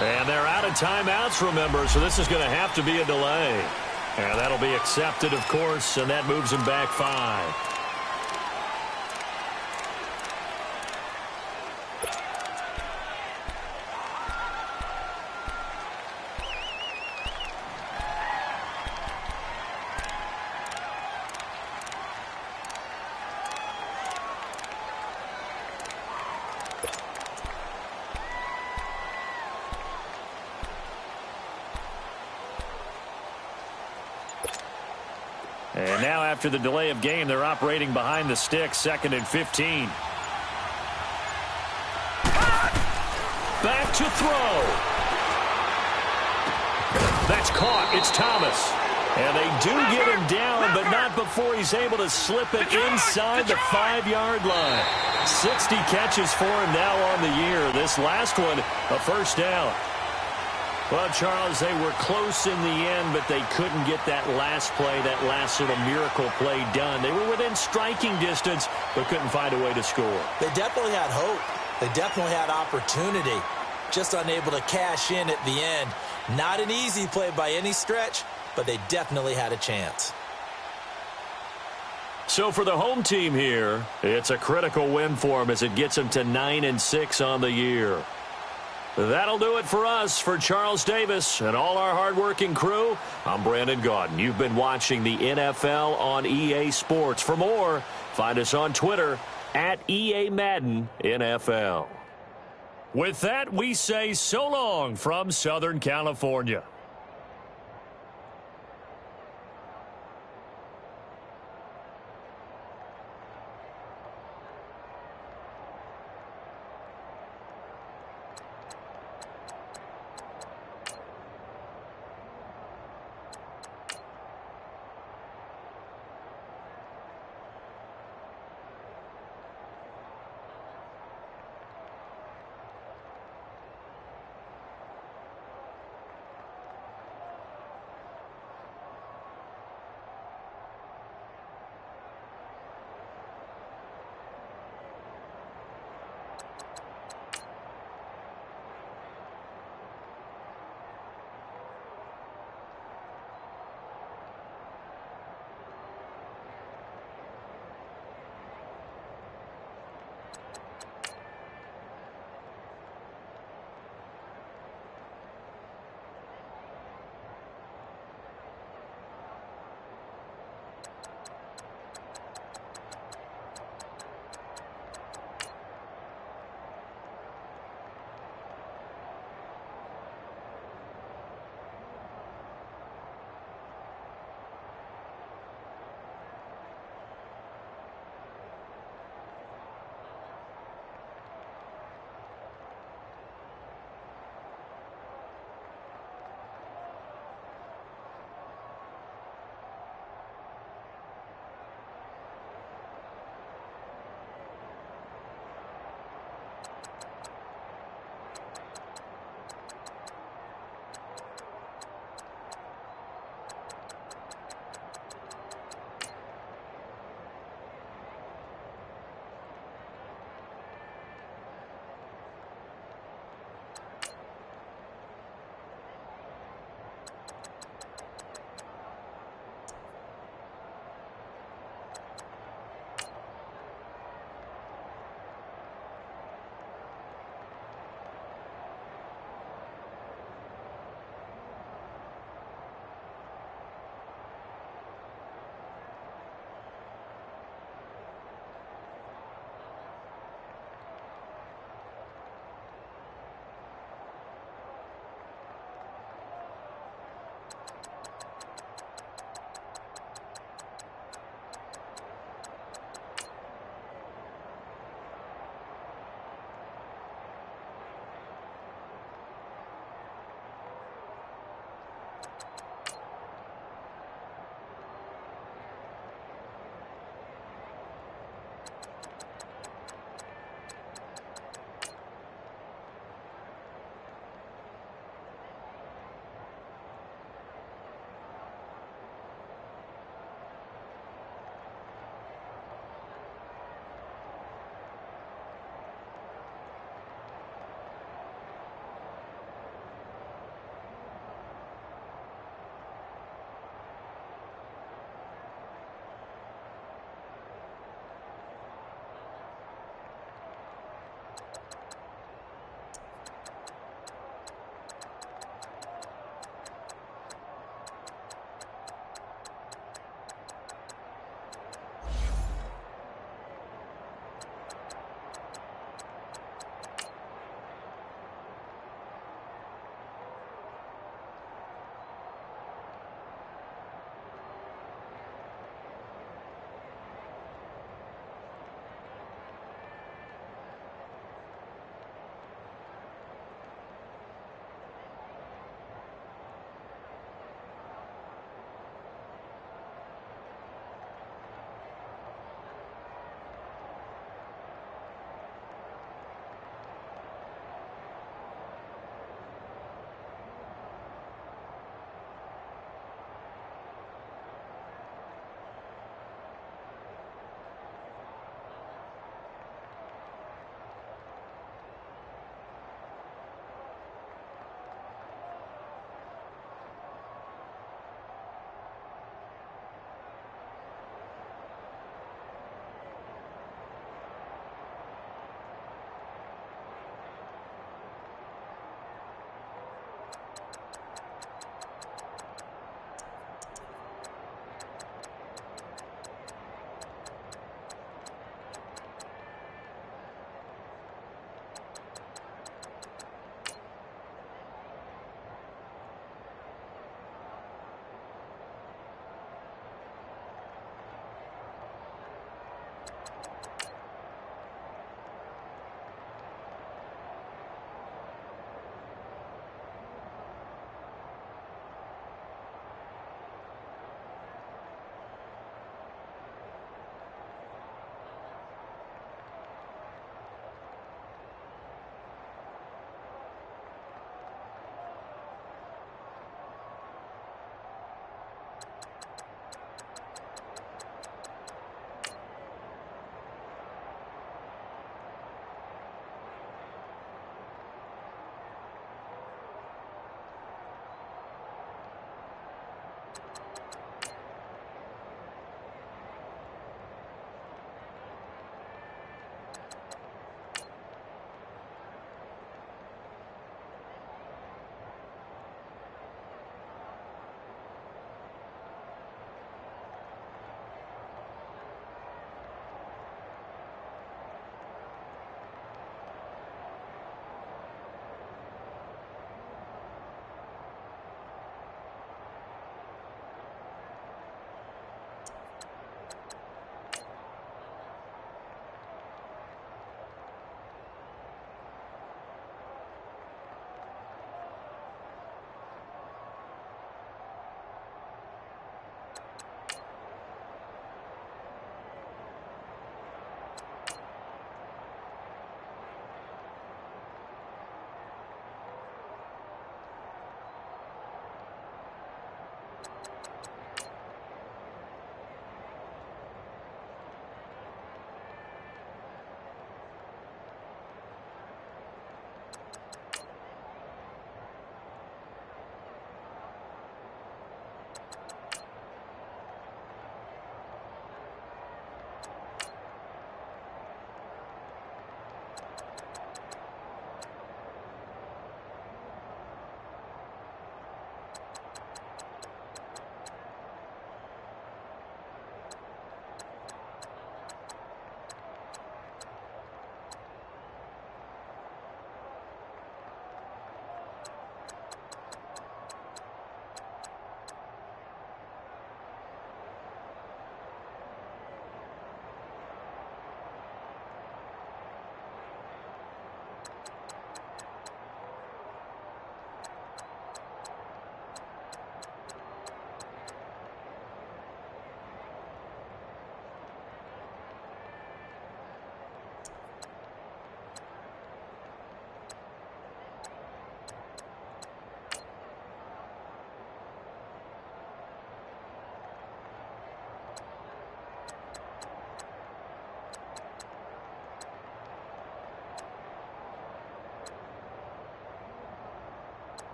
A: And they're out of timeouts, remember, so this is going to have to be a delay. And that'll be accepted, of course, and that moves them back 5. And now after the delay of game, they're operating behind the stick, second and 15. Back to throw. That's caught. It's Thomas. And they do get him down, but not before he's able to slip it inside the 5-yard line. 60 catches for him now on the year. This last one, a first down. Well, Charles, they were close in the end, but they couldn't get that last play, that last sort of miracle play done. They were within striking distance, but couldn't find a way to score.
B: They definitely had hope. They definitely had opportunity. Just unable to cash in at the end. Not an easy play by any stretch, but they definitely had a chance.
A: So for the home team here, it's a critical win for them as it gets them to 9-6 on the year. That'll do it for us. For Charles Davis and all our hardworking crew, I'm Brandon Gaudin. You've been watching the NFL on EA Sports. For more, find us on Twitter at EA Madden NFL. With that, we say so long from Southern California.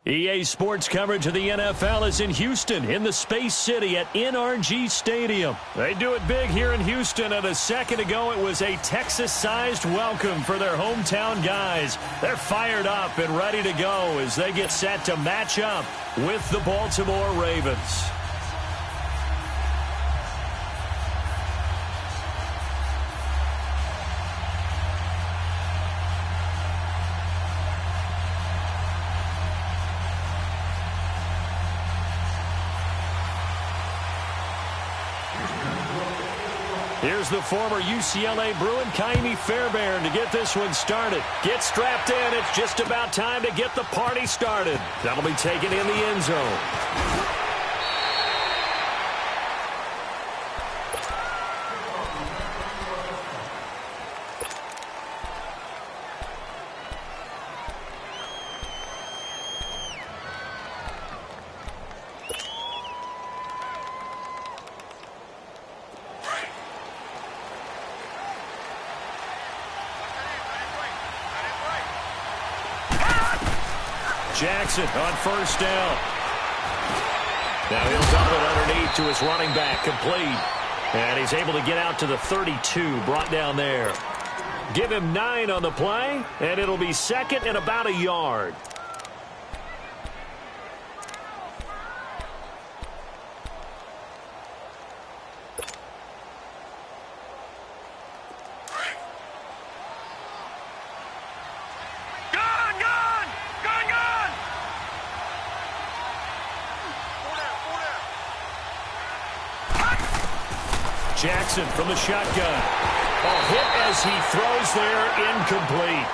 A: EA Sports coverage of the NFL is in Houston, in the Space City at NRG Stadium. They do it big here in Houston, and a second ago it was a Texas-sized welcome for their hometown guys. They're fired up and ready to go as they get set to match up with the Baltimore Ravens. Here's the former UCLA Bruin, Kaimi Fairbairn, to get this one started. Get strapped in. It's just about time to get the party started. That'll be taken in the end zone. Jackson on first down. Now he'll dump it underneath to his running back, complete. And he's able to get out to the 32, brought down there. Give him 9 on the play, and it'll be second and about a yard. Jackson from the shotgun. A hit as he throws there, incomplete.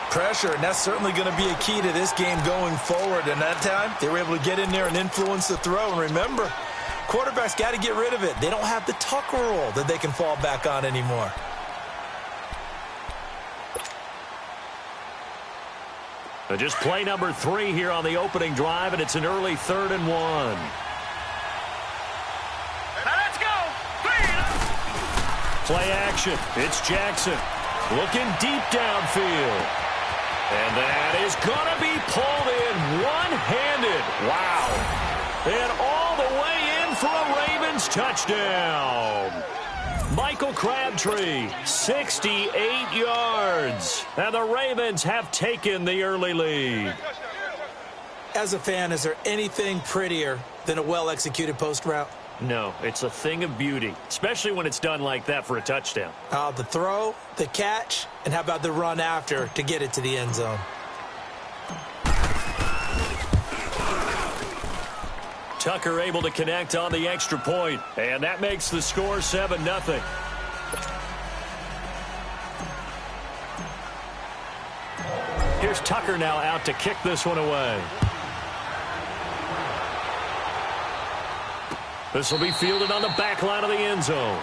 B: Pressure, and that's certainly going to be a key to this game going forward. And that time, they were able to get in there and influence the throw. And remember, quarterbacks got to get rid of it. They don't have the Tucker rule that they can fall back on anymore.
A: Just play number 3 here on the opening drive, and it's an early 3rd and 1. Play action. It's Jackson looking deep downfield. And that is going to be pulled in one-handed. Wow. And all the way in for a Ravens touchdown. Michael Crabtree, 68 yards. And the Ravens have taken the early lead.
B: As a fan, is there anything prettier than a well-executed post route?
A: No, it's a thing of beauty, especially when it's done like that for a touchdown.
B: The throw, the catch, and how about the run after to get it to the end zone?
A: Tucker able to connect on the extra point, and that makes the score 7-0. Here's Tucker now out to kick this one away. This will be fielded on the back line of the end zone.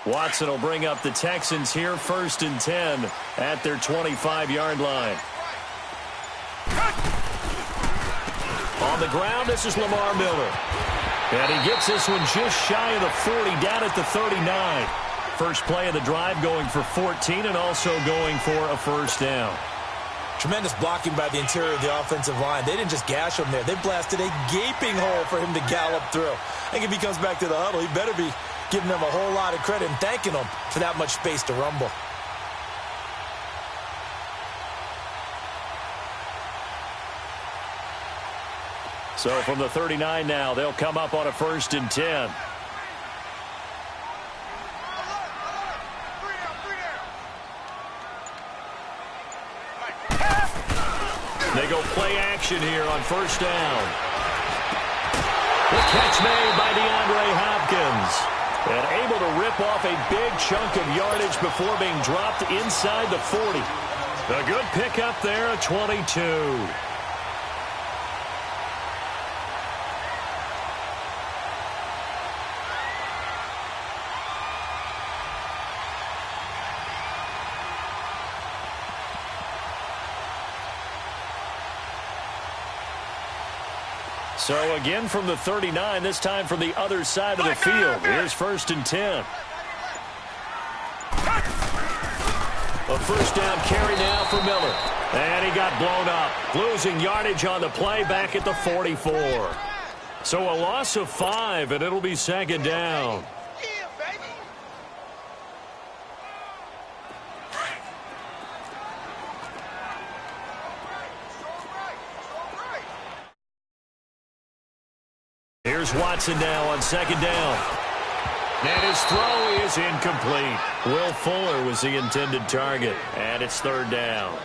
A: Watson will bring up the Texans here, 1st and 10 at their 25-yard line. On the ground, this is Lamar Miller. And he gets this one just shy of the 40, down at the 39. First play of the drive going for 14 and also going for a first down.
B: Tremendous blocking by the interior of the offensive line. They didn't just gash him there. They blasted a gaping hole for him to gallop through. I think if he comes back to the huddle, he better be giving them a whole lot of credit and thanking them for that much space to rumble.
A: So from the 39 now, they'll come up on a 1st and 10. They go play action here on 1st down. The catch made by DeAndre Hopkins. And able to rip off a big chunk of yardage before being dropped inside the 40. A good pickup there, a 22. So again from the 39, this time from the other side of the field. Here's 1st and 10. A first down carry now for Miller. And he got blown up, losing yardage on the play back at the 44. So a loss of 5, and it'll be 2nd down. Here's Watson now on 2nd down. And his throw is incomplete. Will Fuller was the intended target, and it's 3rd down.